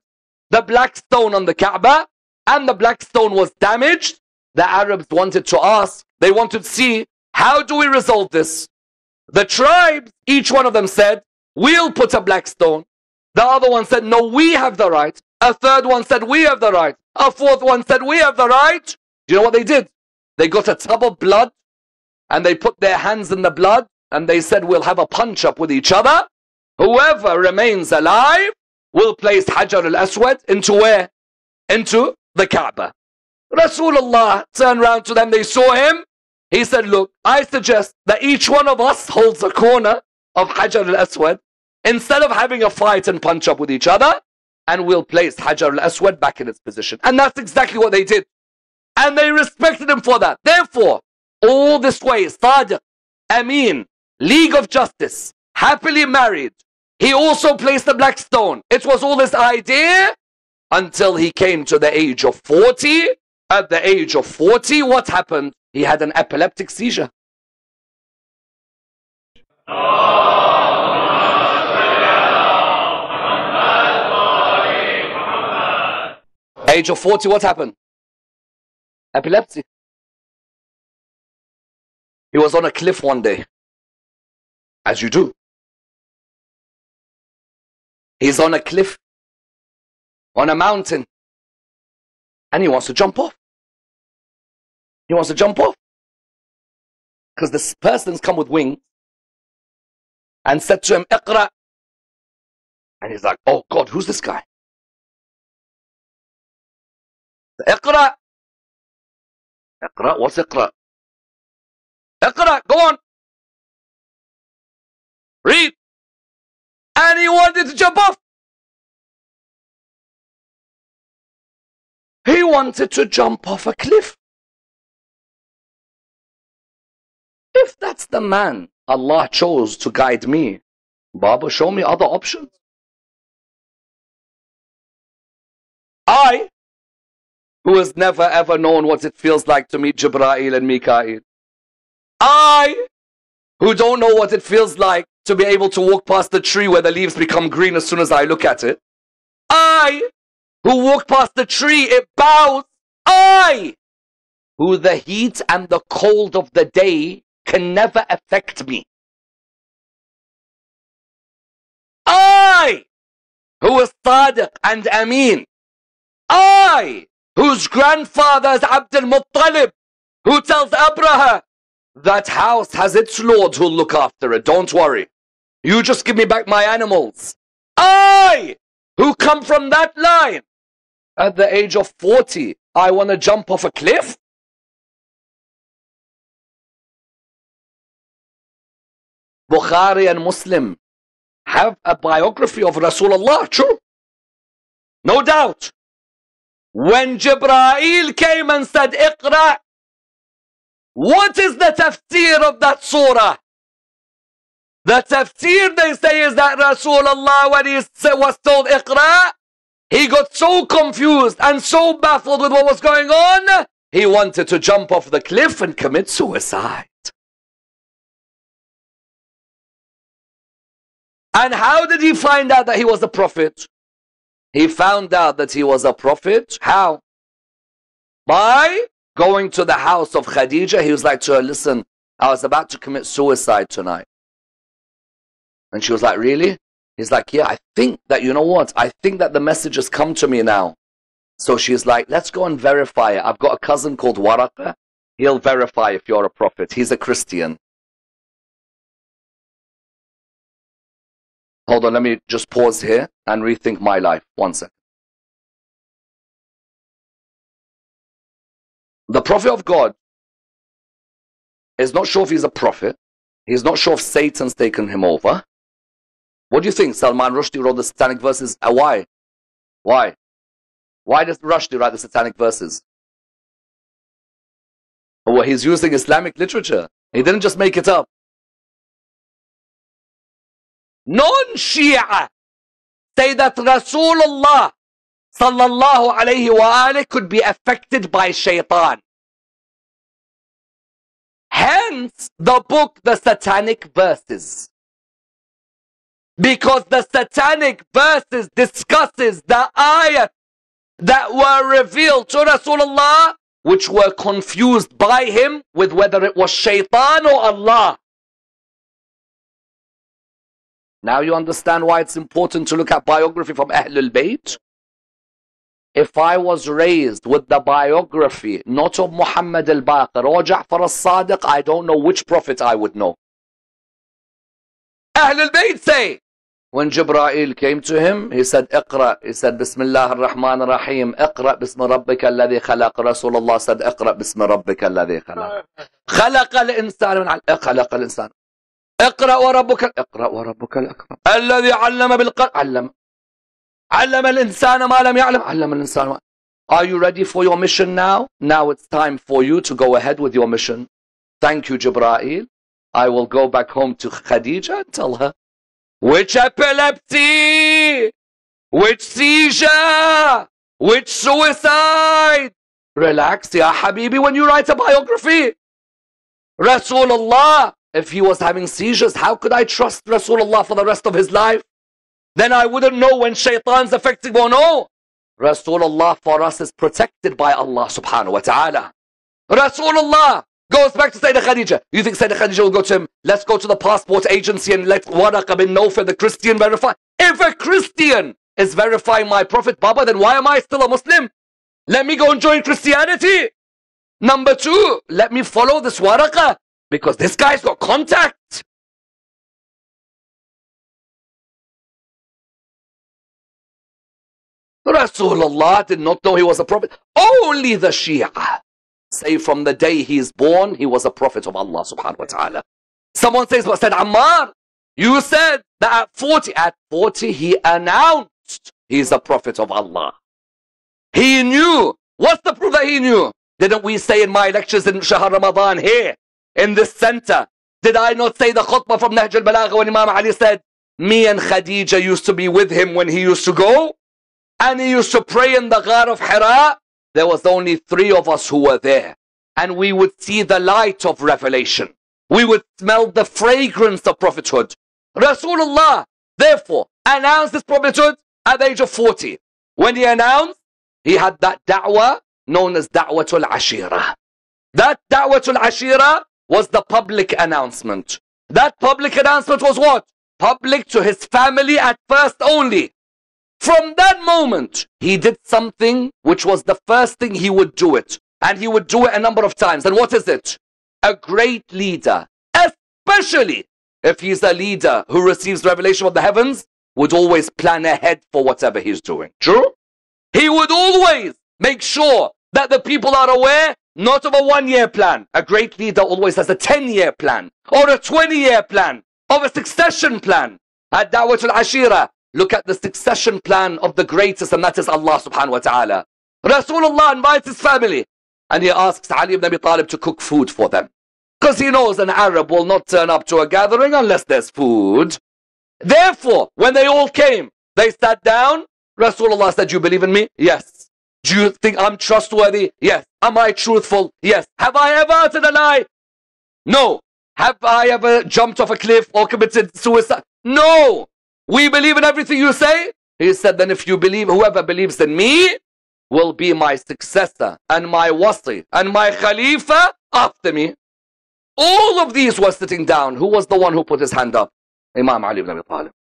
the black stone on the Kaaba, and the black stone was damaged, the Arabs wanted to ask, they wanted to see, how do we resolve this? The tribes, each one of them said, we'll put a black stone. The other one said, no, we have the right. A third one said, we have the right. A fourth one said, we have the right. Do you know what they did? They got a tub of blood and they put their hands in the blood and they said, we'll have a punch up with each other. Whoever remains alive will place Hajar al-Aswad into where? Into the Kaaba. Rasulullah turned around to them, they saw him. He said, look, I suggest that each one of us holds a corner of Hajar al-Aswad instead of having a fight and punch up with each other, and we'll place Hajar al-Aswad back in its position. And that's exactly what they did. And they respected him for that. Therefore, all this way, Sadiq, Amin, League of Justice, happily married. He also placed the black stone. It was all this idea until he came to the age of 40. At the age of 40, what happened? He had an epileptic seizure. Age of 40, what happened? Epilepsy. He was on a cliff one day, as you do. He's on a cliff, on a mountain, and he wants to jump off. He wants to jump off. Because this person's come with wings and said to him, Iqra. And he's like, oh God, who's this guy? Iqra. Iqra, what's Iqra? Iqra, go on. Read. And he wanted to jump off. He wanted to jump off a cliff. If that's the man Allah chose to guide me, Baba, show me other options. I, who has never ever known what it feels like to meet Jibreel and Mikael. I, who don't know what it feels like to be able to walk past the tree where the leaves become green as soon as I look at it. I, who walk past the tree, it bows. I, who the heat and the cold of the day can never affect me. I, who is Sadiq and Amin. I, whose grandfather is Abd al-Muttalib, who tells Abraha, that house has its Lord who'll look after it, don't worry. You just give me back my animals. I, who come from that line, at the age of 40, I want to jump off a cliff? Bukhari and Muslim have a biography of Rasulullah, true. No doubt. When Jibreel came and said, Iqra, what is the tafsir of that surah? The tafsir, they say, is that Rasulullah, when he was told Iqra, he got so confused and so baffled with what was going on, he wanted to jump off the cliff and commit suicide. And how did he find out that he was a prophet? He found out that he was a prophet. How? By going to the house of Khadija. He was like to her, listen, I was about to commit suicide tonight. And she was like, really? He's like, yeah, I think that, you know what? I think that the message has come to me now. So she's like, let's go and verify it. I've got a cousin called Waraqah. He'll verify if you're a prophet. He's a Christian. Hold on, let me just pause here and rethink my life. 1 second. The prophet of God is not sure if he's a prophet. He's not sure if Satan's taken him over. What do you think? Salman Rushdie wrote the satanic verses. Why? Why? Why does Rushdie write the satanic verses? Well, he's using Islamic literature. He didn't just make it up. Non-Shia say that Rasulullah sallallahu alayhi wa alayhi could be affected by shaitan. Hence the book, the Satanic Verses. Because the Satanic Verses discusses the ayat that were revealed to Rasulullah, which were confused by him with whether it was shaitan or Allah. Now you understand why it's important to look at biography from Ahlul Bayt? If I was raised with the biography not of Muhammad al-Baqir or Ja'far al-Sadiq, I don't know which prophet I would know. Ahlul Bayt say, when Jibreel came to him, he said, Iqra. He said, Bismillah ar-Rahman ar-Rahim. Iqra bismi rabbika alladhi khalaq. Rasulullah said, Iqra bismi rabbika alladhi khalaq. Khalaqa al-insan min khalaqa al-insan. اقرأ وربك الأكرم الذي علم بالقلم علم الإنسان ما لم يعلم علم الإنسان. Are you ready for your mission now? Now it's time for you to go ahead with your mission. Thank you, Jibreel. I will go back home to Khadija and tell her which epilepsy, which seizure, which suicide. Relax, ya Habibi, when you write a biography. Rasulullah, if he was having seizures, how could I trust Rasulullah for the rest of his life? Then I wouldn't know when shaitan's affecting or no. Rasulullah for us is protected by Allah subhanahu wa ta'ala. Rasulullah goes back to Sayyidah Khadija. You think Sayyidah Khadija will go to him, let's go to the passport agency and let Waraqa bin Nawfal, the Christian, verify? If a Christian is verifying my Prophet Baba, then why am I still a Muslim? Let me go and join Christianity. Number two, let me follow this Waraqa, because this guy's got contact. Rasulullah did not know he was a prophet. Only the Shia say from the day he is born, he was a prophet of Allah subhanahu wa ta'ala. Someone says, but said, Ammar, you said that at 40 he announced he's a prophet of Allah. He knew. What's the proof that he knew? Didn't we say in my lectures in Shahr Ramadan here, in this center, did I not say the khutbah from Nahj al-Balagha when Imam Ali said, me and Khadija used to be with him when he used to go? And he used to pray in the Ghar of Hira. There was only 3 of us who were there. And we would see the light of revelation. We would smell the fragrance of prophethood. Rasulullah, therefore, announced this prophethood at the age of 40. When he announced, he had that da'wah known as Da'watul Ashira. That Da'watul Ashira was the public announcement. That public announcement was what? Public to his family at first only. From that moment, he did something which was the first thing he would do it. And he would do it a number of times. And what is it? A great leader, especially if he's a leader who receives revelation of the heavens, would always plan ahead for whatever he's doing. True? He would always make sure that the people are aware, not of a 1-year plan. A great leader always has a 10-year plan, or a 20-year plan, of a succession plan. At Da'watul Ashira, look at the succession plan of the greatest, and that is Allah subhanahu wa ta'ala. Rasulullah invites his family, and he asks Ali ibn Abi Talib to cook food for them. Because he knows an Arab will not turn up to a gathering unless there's food. Therefore, when they all came, they sat down. Rasulullah said, do you believe in me? Yes. Do you think I'm trustworthy? Yes. Am I truthful? Yes. Have I ever uttered a lie? No. Have I ever jumped off a cliff or committed suicide? No. We believe in everything you say. He said, then if you believe, whoever believes in me will be my successor and my wasi and my khalifa after me. All of these were sitting down. Who was the one who put his hand up? Imam Ali ibn Abi Talib.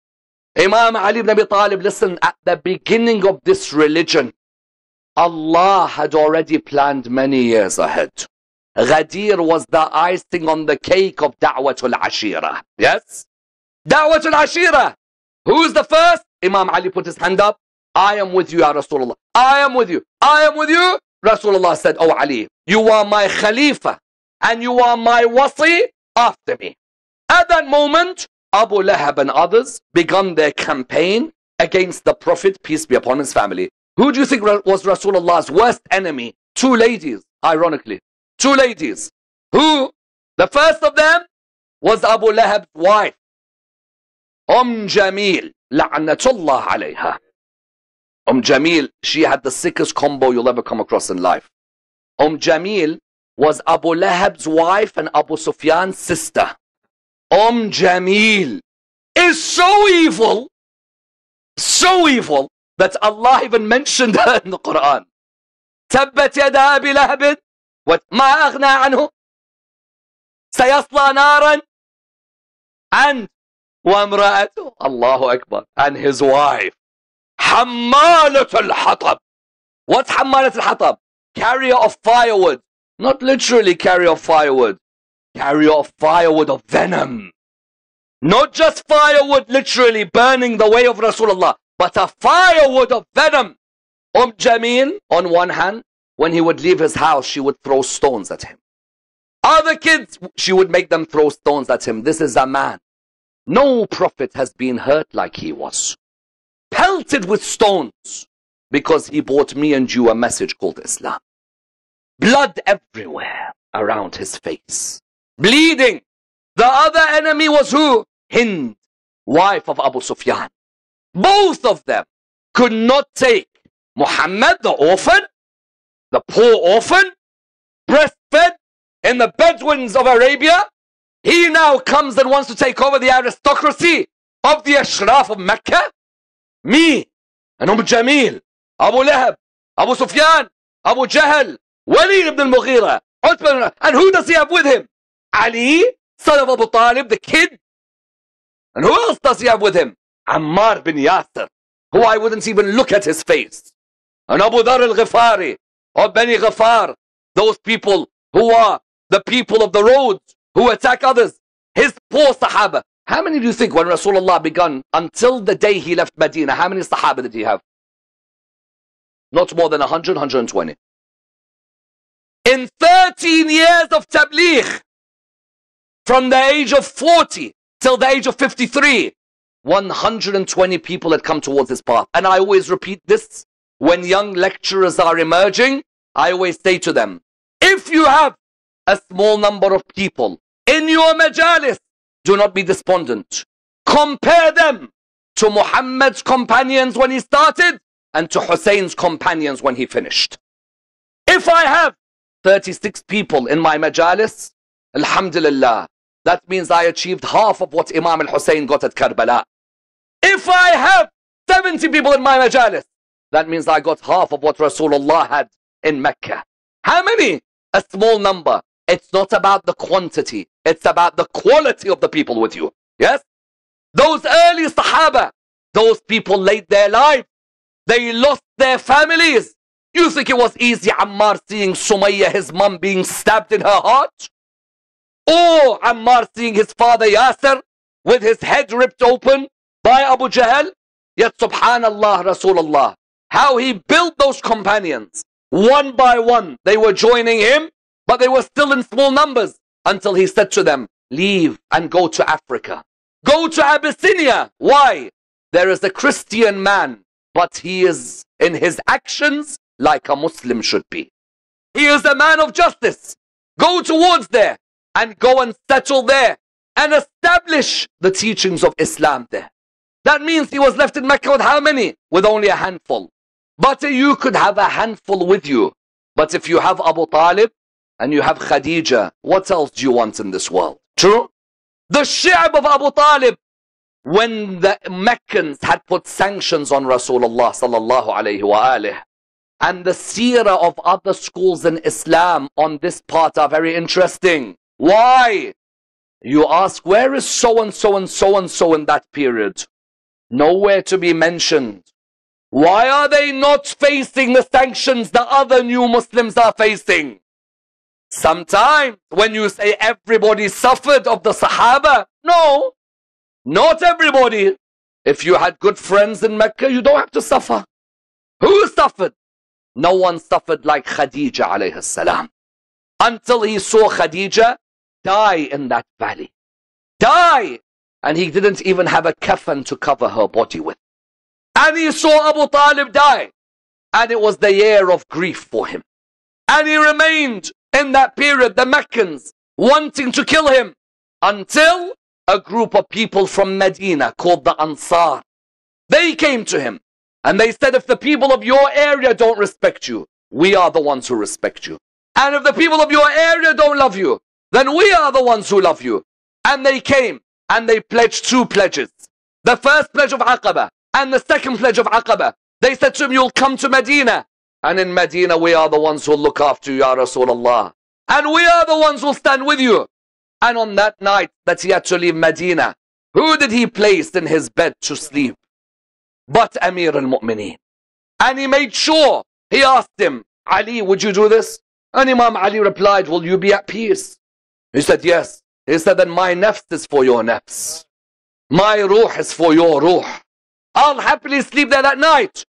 Imam Ali ibn Abi Talib, listen, at the beginning of this religion, Allah had already planned many years ahead. Ghadir was the icing on the cake of Da'watul Ashira. Yes? Da'watul Ashira. Who's the first? Imam Ali put his hand up. I am with you, Ya Rasulullah. I am with you. I am with you. Rasulullah said, oh Ali, you are my Khalifa and you are my Wasi after me. At that moment, Abu Lahab and others began their campaign against the Prophet, peace be upon his family. Who do you think was Rasulullah's worst enemy? Two ladies, ironically. Two ladies. Who? The first of them was Abu Lahab's wife, Jamil, la'natullah alayha. Jamil, she had the sickest combo you'll ever come across in life. Jamil was Abu Lahab's wife and Abu Sufyan's sister. Jamil is so evil that Allah even mentioned her in the Quran. تبت يدا أبي لهب وما أغنى عنه سيصلى نارا and وامرأته Allahu Akbar, and his wife حمالة الحطب. What's حمالة الحطب? Carrier of firewood. Not literally carrier of firewood. Carrier of firewood of venom. Not just firewood literally burning the way of Rasulullah, but a firewood of venom. Jamil, on one hand, when he would leave his house, she would throw stones at him. Other kids, she would make them throw stones at him. This is a man. No prophet has been hurt like he was. Pelted with stones because he brought me and you a message called Islam. Blood everywhere around his face. Bleeding. The other enemy was who? Hind, wife of Abu Sufyan. Both of them could not take Muhammad, the orphan, the poor orphan, breastfed in the Bedouins of Arabia. He now comes and wants to take over the aristocracy of the Ashraf of Mecca. Me and Jamil, Abu Lahab, Abu Sufyan, Abu Jahl, Walid ibn al-Mughira, and who does he have with him? Ali, son of Abu Talib, the kid. And who else does he have with him? Ammar bin Yasir, who I wouldn't even look at his face. And Abu Dhar al-Ghifari, or Bani Ghafar, those people who are the people of the roads, who attack others. His poor Sahaba. How many do you think when Rasulullah began, until the day he left Medina, how many Sahaba did he have? Not more than 100, 120. In 13 years of tabligh, from the age of 40 till the age of 53, 120 people had come towards his path. And I always repeat this, when young lecturers are emerging, I always say to them, if you have a small number of people in your majalis, do not be despondent. Compare them to Muhammad's companions when he started and to Hussein's companions when he finished. If I have 36 people in my majalis, alhamdulillah, that means I achieved half of what Imam al-Hussein got at Karbala. If I have 70 people in my majalis, that means I got half of what Rasulullah had in Mecca. How many? A small number. It's not about the quantity. It's about the quality of the people with you. Yes? Those early Sahaba, those people laid their lives. They lost their families. You think it was easy, Ammar, seeing Sumayya, his mum, being stabbed in her heart? Or Ammar seeing his father Yasir with his head ripped open by Abu Jahl? Yet subhanallah, Rasulullah, how he built those companions. One by one, they were joining him, but they were still in small numbers until he said to them, leave and go to Africa. Go to Abyssinia. Why? There is a Christian man, but he is in his actions like a Muslim should be. He is a man of justice. Go towards there and go and settle there and establish the teachings of Islam there. That means he was left in Mecca with how many? With only a handful. But you could have a handful with you. But if you have Abu Talib and you have Khadija, what else do you want in this world? True? The Shi'ab of Abu Talib, when the Meccans had put sanctions on Rasulullah sallallahu alayhi wa alih, and the seerah of other schools in Islam on this part are very interesting. Why? You ask, where is so and so and so and so in that period? Nowhere to be mentioned. Why are they not facing the sanctions the other new Muslims are facing? Sometimes when you say everybody suffered of the Sahaba, no, not everybody. If you had good friends in Mecca, you don't have to suffer. Who suffered? No one suffered like Khadija alayhi salam. Until he saw Khadija die in that valley. Die! And he didn't even have a kafan to cover her body with. And he saw Abu Talib die. And it was the year of grief for him. And he remained in that period, the Meccans, wanting to kill him. Until a group of people from Medina called the Ansar, they came to him. And they said, if the people of your area don't respect you, we are the ones who respect you. And if the people of your area don't love you, then we are the ones who love you. And they came and they pledged 2 pledges. The first pledge of Aqaba and the second pledge of Aqaba. They said to him, you'll come to Medina. And in Medina, we are the ones who will look after you, Ya Rasulullah. And we are the ones who will stand with you. And on that night that he had to leave Medina, who did he place in his bed to sleep? But Amir al-Mu'mineen. And he made sure, he asked him, Ali, would you do this? And Imam Ali replied, will you be at peace? He said, yes. He said, then my nafs is for your nafs. My ruh is for your ruh. I'll happily sleep there that night.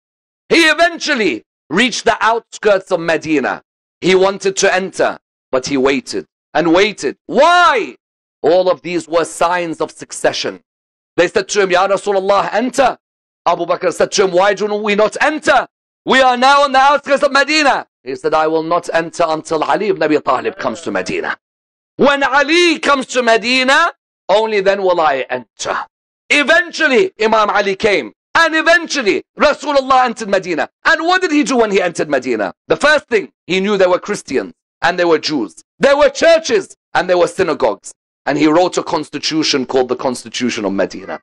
He eventually reached the outskirts of Medina. He wanted to enter, but he waited and waited. Why? All of these were signs of succession. They said to him, Ya Rasulullah, enter. Abu Bakr said to him, why do we not enter? We are now on the outskirts of Medina. He said, I will not enter until Ali ibn Abi Talib comes to Medina. When Ali comes to Medina, only then will I enter. Eventually, Imam Ali came. And eventually, Rasulullah entered Medina. And what did he do when he entered Medina? The first thing, he knew there were Christians and there were Jews. There were churches and there were synagogues. And he wrote a constitution called the Constitution of Medina.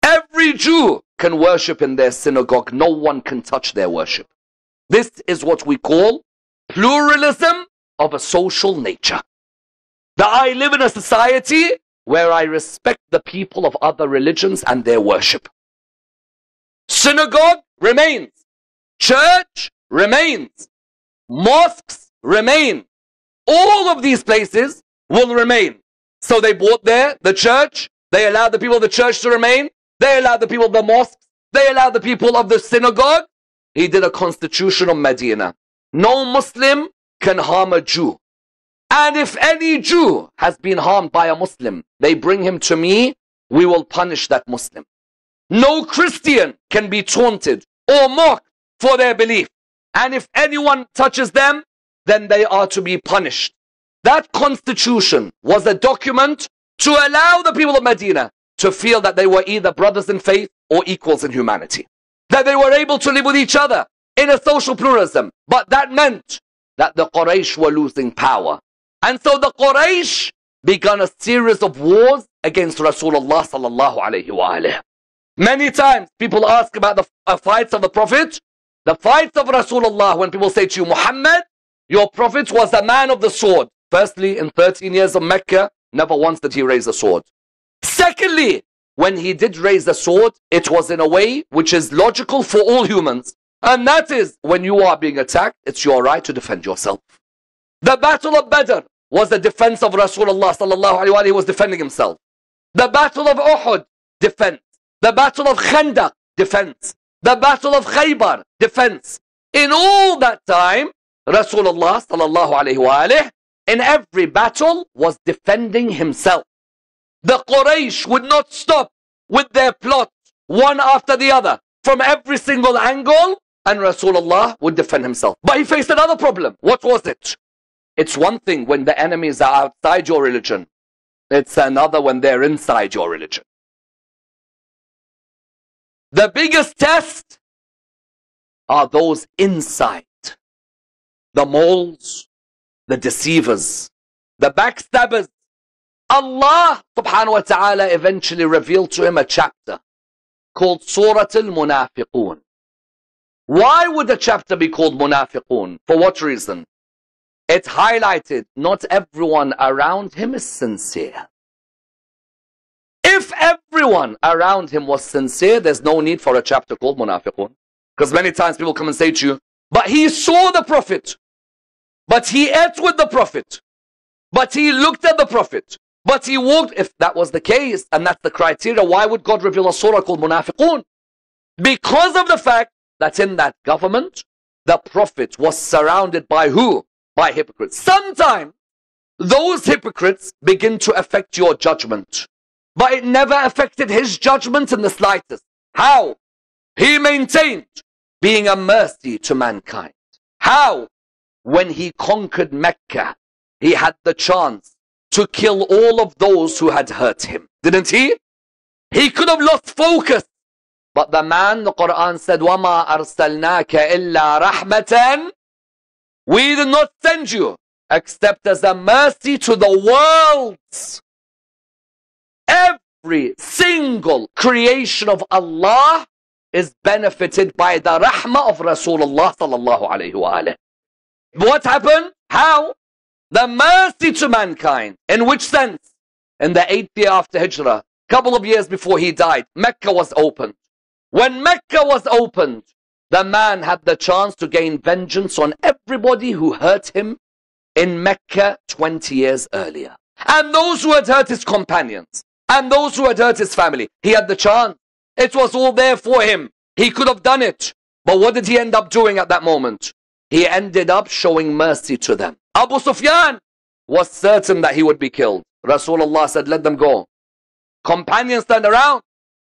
Every Jew can worship in their synagogue. No one can touch their worship. This is what we call pluralism of a social nature. That I live in a society where I respect the people of other religions and their worship. Synagogue remains. Church remains. Mosques remain. All of these places will remain. So they bought there, the church. They allowed the people of the church to remain. They allowed the people of the mosques. They allowed the people of the synagogue. He did a constitution of Medina. No Muslim can harm a Jew. And if any Jew has been harmed by a Muslim, they bring him to me, we will punish that Muslim. No Christian can be taunted or mocked for their belief. And if anyone touches them, then they are to be punished. That constitution was a document to allow the people of Medina to feel that they were either brothers in faith or equals in humanity. That they were able to live with each other in a social pluralism. But that meant that the Quraysh were losing power. And so the Quraysh began a series of wars against Rasulullah sallallahu alayhi wa alayhi. Many times people ask about the fights of the Prophet. The fights of Rasulullah, when people say to you, Muhammad, your Prophet was a man of the sword. Firstly, in 13 years of Mecca, never once did he raise a sword. Secondly, when he did raise a sword, it was in a way which is logical for all humans. And that is, when you are being attacked, it's your right to defend yourself. The battle of Badr was the defense of Rasulullah sallallahu alaihi wasallam. He was defending himself. The battle of Uhud, defense. The battle of Khandaq, defense. The battle of Khaybar, defense. In all that time, Rasulullah sallallahu alaihi wasallam, in every battle, was defending himself. The Quraysh would not stop with their plots, one after the other, from every single angle, and Rasulullah would defend himself. But he faced another problem. What was it? It's one thing when the enemies are outside your religion. It's another when they're inside your religion. The biggest test are those inside. The moles, the deceivers, the backstabbers. Allah subhanahu wa ta'ala eventually revealed to him a chapter called Surah Al-Munafiqun. Why would the chapter be called Munafiqun? For what reason? It highlighted not everyone around him is sincere. If everyone around him was sincere, there's no need for a chapter called Munafiqun. Because many times people come and say to you, but he saw the Prophet, but he ate with the Prophet, But he looked at the Prophet. But he walked. If that was the case, and that's the criteria, why would God reveal a surah called Munafiqun? Because of the fact that in that government, the Prophet was surrounded by who? By hypocrites. Sometimes those hypocrites begin to affect your judgment. But it never affected his judgment in the slightest. How? He maintained being a mercy to mankind. How? When he conquered Mecca, he had the chance to kill all of those who had hurt him. Didn't he? He could have lost focus. But the man, the Quran said, وَمَا أَرْسَلْنَاكَ إِلَّا رَحْمَةً. We did not send you except as a mercy to the worlds. Every single creation of Allah is benefited by the rahmah of Rasulullah sallallahu alayhi wa alayhi. What happened? How? The mercy to mankind. In which sense? In the 8th year after Hijrah, couple of years before he died, Mecca was opened. When Mecca was opened, the man had the chance to gain vengeance on everybody who hurt him in Mecca 20 years earlier. And those who had hurt his companions, and those who had hurt his family. He had the chance. It was all there for him. He could have done it. But what did he end up doing at that moment? He ended up showing mercy to them. Abu Sufyan was certain that he would be killed. Rasulullah said, let them go. Companions turned around.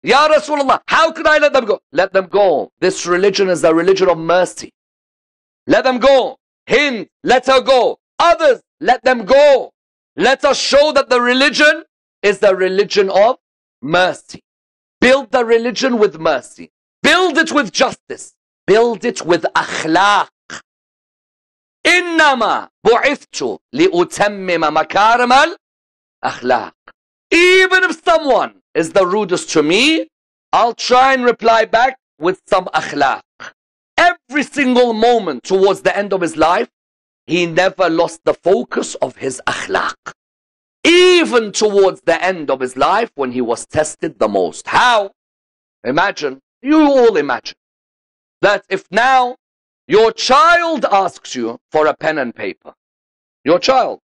Ya Rasulullah, how could I let them go? Let them go. This religion is a religion of mercy. Let them go. Hind, let her go. Others, let them go. Let us show that the religion is the religion of mercy. Build the religion with mercy. Build it with justice. Build it with akhlaq. إنما بعثت لأتمم مكارم الأخلاق. Even if someone is the rudest to me, I'll try and reply back with some akhlaq. Every single moment towards the end of his life, he never lost the focus of his akhlaq. Even towards the end of his life when he was tested the most. How? Imagine, you all imagine, that if now your child asks you for a pen and paper. Your child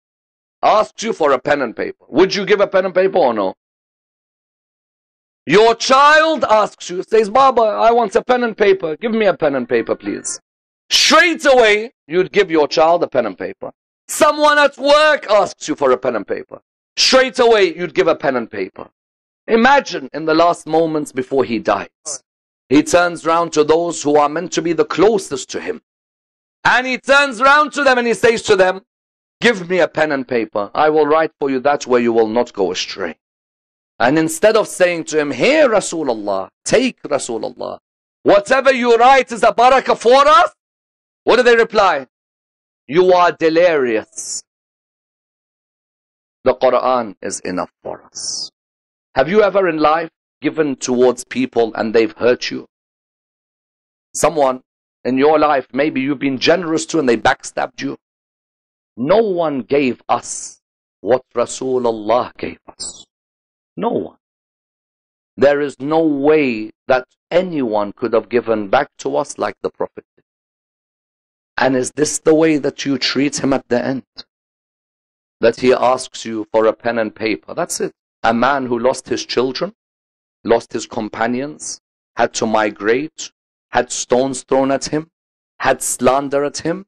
asks you for a pen and paper. Would you give a pen and paper or no? Your child asks you, says, Baba, I want a pen and paper. Give me a pen and paper, please. Straight away, you'd give your child a pen and paper. Someone at work asks you for a pen and paper. Straight away, you'd give a pen and paper. Imagine in the last moments before he dies. He turns round to those who are meant to be the closest to him. And he turns round to them and he says to them, give me a pen and paper. I will write for you that way you will not go astray. And instead of saying to him, here Rasulullah, take Rasulullah, whatever you write is a barakah for us. What do they reply? You are delirious. The Quran is enough for us. Have you ever in life given towards people and they've hurt you? Someone in your life, maybe you've been generous to and they backstabbed you. No one gave us what Rasulullah gave us. No one. There is no way that anyone could have given back to us like the Prophet did. And is this the way that you treat him at the end? That he asks you for a pen and paper. That's it. A man who lost his children, lost his companions, had to migrate, had stones thrown at him, had slander at him,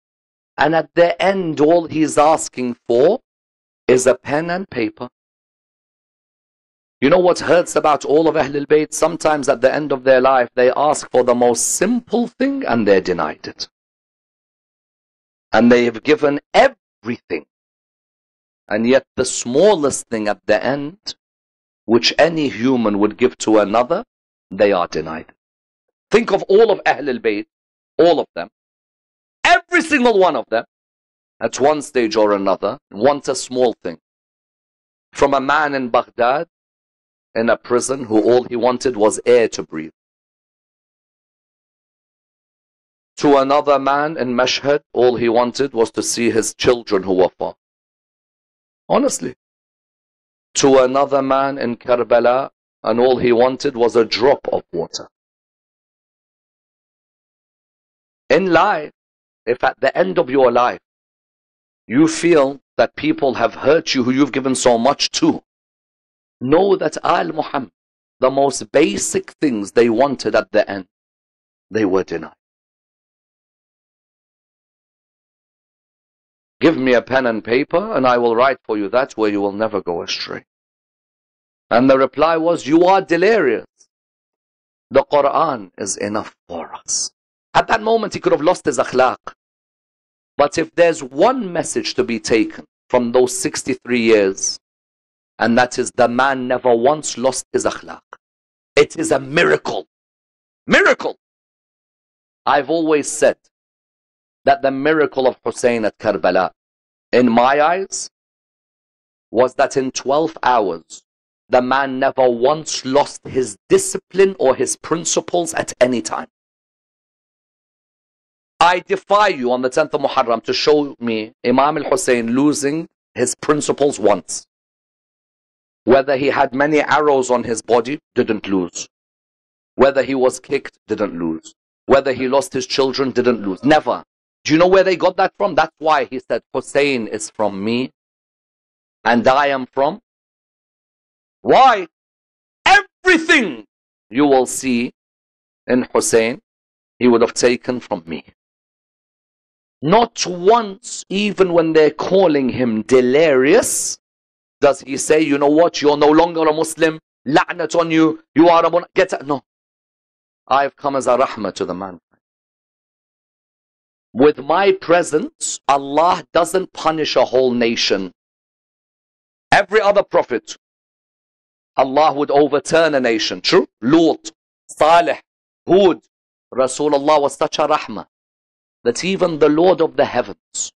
and at the end all he's asking for is a pen and paper. You know what hurts about all of Ahlul Bayt? Sometimes at the end of their life they ask for the most simple thing and they're denied it. And they have given everything. And yet the smallest thing at the end, which any human would give to another, they are denied. Think of all of Ahlul Bayt, all of them. Every single one of them, at one stage or another, wants a small thing. From a man in Baghdad, in a prison, who all he wanted was air to breathe. To another man in Mashhad, all he wanted was to see his children who were far. Honestly. To another man in Karbala, and all he wanted was a drop of water. In life, if at the end of your life, you feel that people have hurt you who you've given so much to, know that Al Muhammad, the most basic things they wanted at the end, they were denied. Give me a pen and paper and I will write for you that where you will never go astray. And the reply was, you are delirious. The Quran is enough for us. At that moment he could have lost his akhlaq. But if there's one message to be taken from those 63 years, and that is the man never once lost his akhlaq. It is a miracle. Miracle! I've always said that the miracle of Hussein at Karbala, in my eyes, was that in 12 hours, the man never once lost his discipline or his principles at any time. I defy you on the 10th of Muharram to show me Imam al-Hussein losing his principles once. Whether he had many arrows on his body, didn't lose. Whether he was kicked, didn't lose. Whether he lost his children, didn't lose. Never. Do you know where they got that from? That's why he said, Hussein is from me, and I am from. Why? Everything you will see in Hussein, he would have taken from me. Not once, even when they're calling him delirious, does he say, you know what, you're no longer a Muslim, la'nat on you, you are a get out. No. I've come as a rahmah to the mankind. With my presence, Allah doesn't punish a whole nation. Every other prophet, Allah would overturn a nation. True? Lut, Salih, Hud. Rasulullah was such a rahmah that even the Lord of the heavens,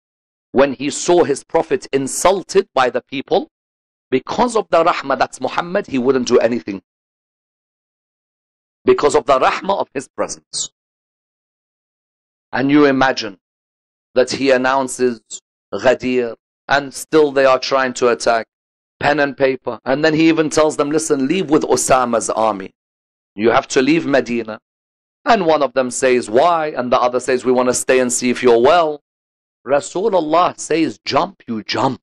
when he saw his prophet insulted by the people, because of the rahmah that's Muhammad, he wouldn't do anything. Because of the rahmah of his presence. And you imagine that he announces Ghadir, and still they are trying to attack. Pen and paper. And then he even tells them, listen, leave with Osama's army. You have to leave Medina. And one of them says, why? And the other says, we want to stay and see if you're well. Rasulullah says, jump, you jump.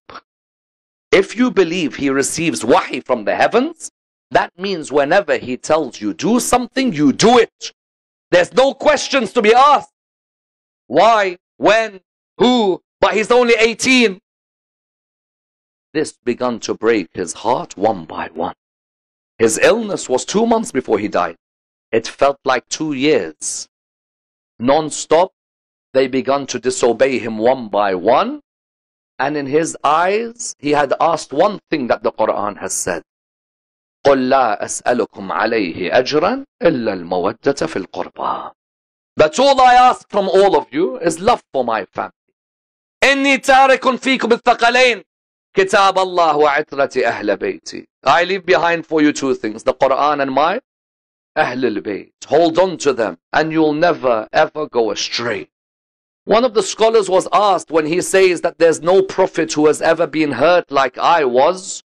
If you believe he receives wahi from the heavens, that means whenever he tells you do something, you do it. There's no questions to be asked. Why? When? Who? But he's only 18. This began to break his heart one by one. His illness was 2 months before he died. It felt like 2 years. Non-stop, they began to disobey him one by one. And in his eyes, he had asked one thing that the Quran has said. قُلْ لَا أَسْأَلُكُمْ عَلَيْهِ أَجْرًا إِلَّا الْمَوَدَّةَ فِي الْقُرْبَى. That's all I ask from all of you is love for my family. إِنِّي تَارِكٌ فِيكُمْ الثَّقَلَيْنِ كِتَابَ اللَّهِ وَعِتْرَةِ أَهْلَ بَيْتِ. I leave behind for you 2 things, the Quran and my Ahl al-Bayt. Hold on to them and you'll never ever go astray. One of the scholars was asked when he says that there's no prophet who has ever been hurt like I was,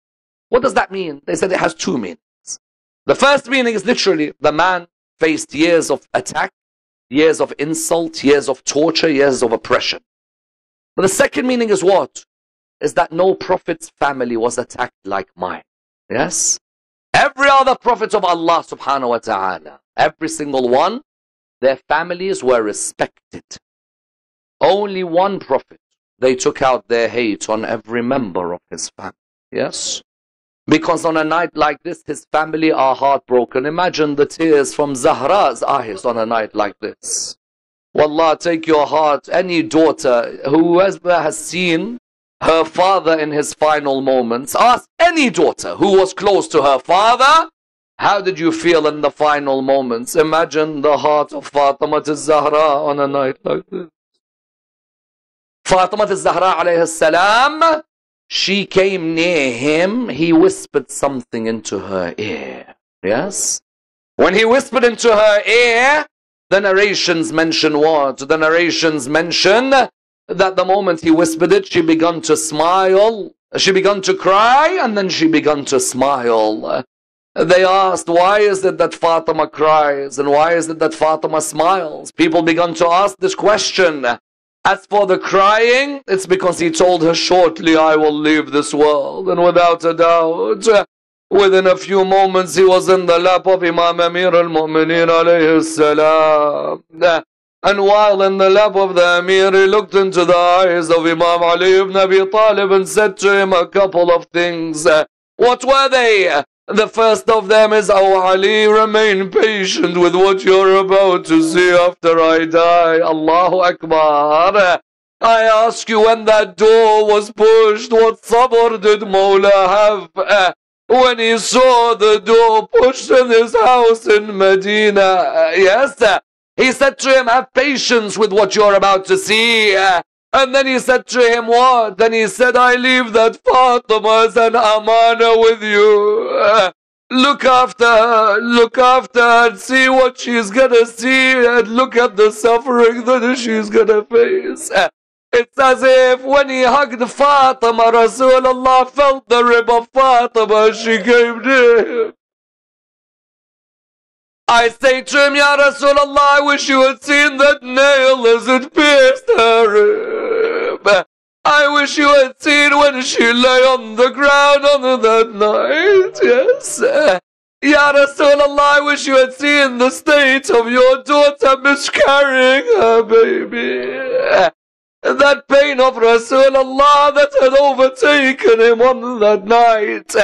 what does that mean? They said it has 2 meanings. The first meaning is literally the man faced years of attack, years of insult, years of torture, years of oppression. But the second meaning is what? Is that no prophet's family was attacked like mine. Yes? Every other prophet of Allah subhanahu wa ta'ala, every single one, their families were respected. Only one prophet, they took out their hate on every member of his family. Yes? Because on a night like this, his family are heartbroken. Imagine the tears from Zahra's eyes on a night like this. Wallah, take your heart. Any daughter who has seen her father in his final moments, ask any daughter who was close to her father, how did you feel in the final moments? Imagine the heart of Fatima al-Zahra on a night like this. Fatima al-Zahra alayhi salam, she came near him, he whispered something into her ear. Yes? When he whispered into her ear, the narrations mention what? The narrations mention that the moment he whispered it, she began to smile, she began to cry, and then she began to smile. They asked, why is it that Fatima cries, and why is it that Fatima smiles? People began to ask this question. As for the crying, it's because he told her shortly, I will leave this world. And without a doubt, within a few moments, he was in the lap of Imam Amir al-Mu'mineen alayhi salam. And while in the lap of the Amir, he looked into the eyes of Imam Ali ibn Abi Talib and said to him a couple of things. What were they? The first of them is, O Ali, remain patient with what you're about to see after I die. Allahu Akbar. I ask you, when that door was pushed, what sabr did Mawla have when he saw the door pushed in his house in Medina? Yes, he said to him, have patience with what you're about to see. And then he said to him, what? Then he said, I leave that Fatima as an amana with you. Look after her and see what she's gonna see, and look at the suffering that she's gonna face. It's as if when he hugged Fatima, Rasulullah felt the rib of Fatima as she came to him. I say to him, Ya Rasulullah, I wish you had seen that nail as it pierced her rib. I wish you had seen when she lay on the ground on that night. Yes. Ya Rasulullah, I wish you had seen the state of your daughter miscarrying her baby. That pain of Rasulullah that had overtaken him on that night.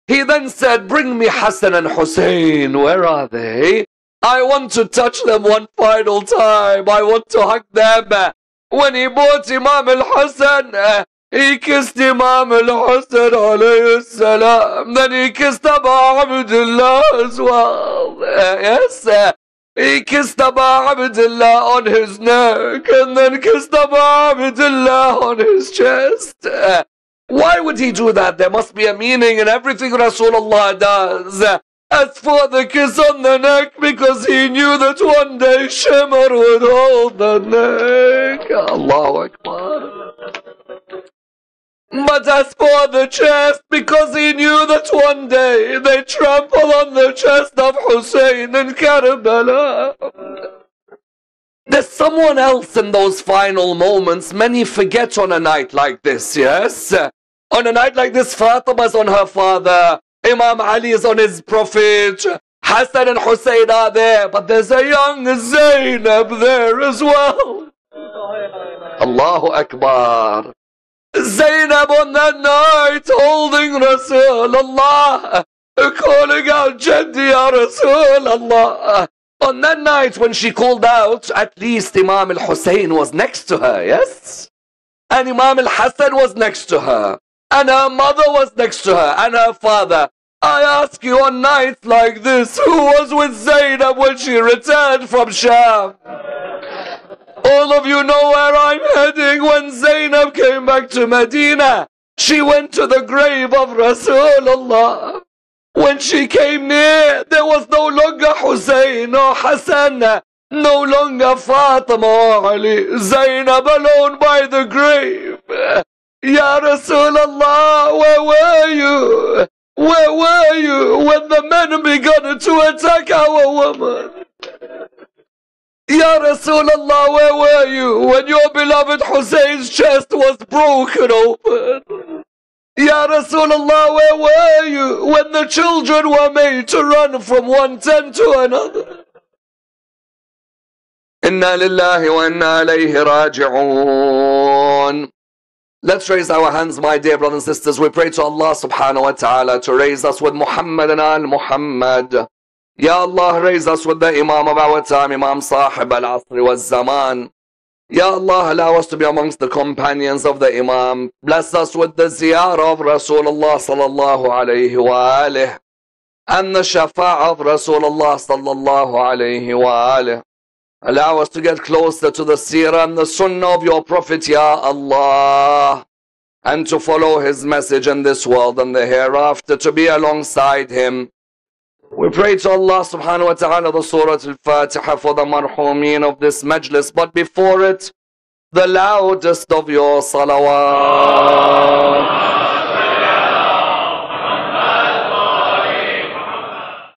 He then said, bring me Hassan and Hussein. Where are they? I want to touch them one final time. I want to hug them. When he brought Imam al-Hassan, he kissed Imam al-Hassan alayhi salam. Then he kissed Abu Abdullah as well. Yes. He kissed Abu Abdullah on his neck and then kissed Abu Abdullah on his chest. Why would he do that? There must be a meaning in everything Rasulullah does. As for the kiss on the neck, because he knew that one day Shimr would hold the neck. Allahu Akbar. But as for the chest, because he knew that one day they trample on the chest of Hussein in Karbala. There's someone else in those final moments many forget on a night like this, yes? On a night like this, Fatima's on her father, Imam Ali is on his prophet, Hassan and Hussein are there, but there's a young Zainab there as well. Allahu Akbar. Zainab on that night holding Rasulullah, calling out Jaddi ya Rasulullah. On that night when she called out, at least Imam al-Hussein was next to her, yes? And Imam al-Hassan was next to her. And her mother was next to her, and her father. I ask you, on nights like this, who was with Zainab when she returned from Sham? All of you know where I'm heading. When Zainab came back to Medina, she went to the grave of Rasulullah. When she came near, there was no longer Hussein or Hassan, no longer Fatima or Ali. Zainab alone by the grave. Ya Rasulullah, where were you? Where were you when the men began to attack our woman? Ya Rasulullah, where were you when your beloved Hussein's chest was broken open? Ya Rasulullah, where were you when the children were made to run from one tent to another? Inna lillahi wa inna alayhi raji'un. Let's raise our hands, my dear brothers and sisters. We pray to Allah subhanahu wa ta'ala to raise us with Muhammad and al-Muhammad. Ya Allah, raise us with the Imam of our time, Imam Sahib al-Asr wal-Zaman. Ya Allah, allow us to be amongst the companions of the Imam. Bless us with the ziyarah of Rasulullah sallallahu alayhi wa alih, and the shafa'ah of Rasulullah sallallahu alayhi wa alih. Allow us to get closer to the seerah and the sunnah of your Prophet, Ya Allah, and to follow his message in this world and the hereafter, to be alongside him. We pray to Allah subhanahu wa ta'ala the Surah Al-Fatiha for the marhumeen of this majlis, but before it, the loudest of your salawat.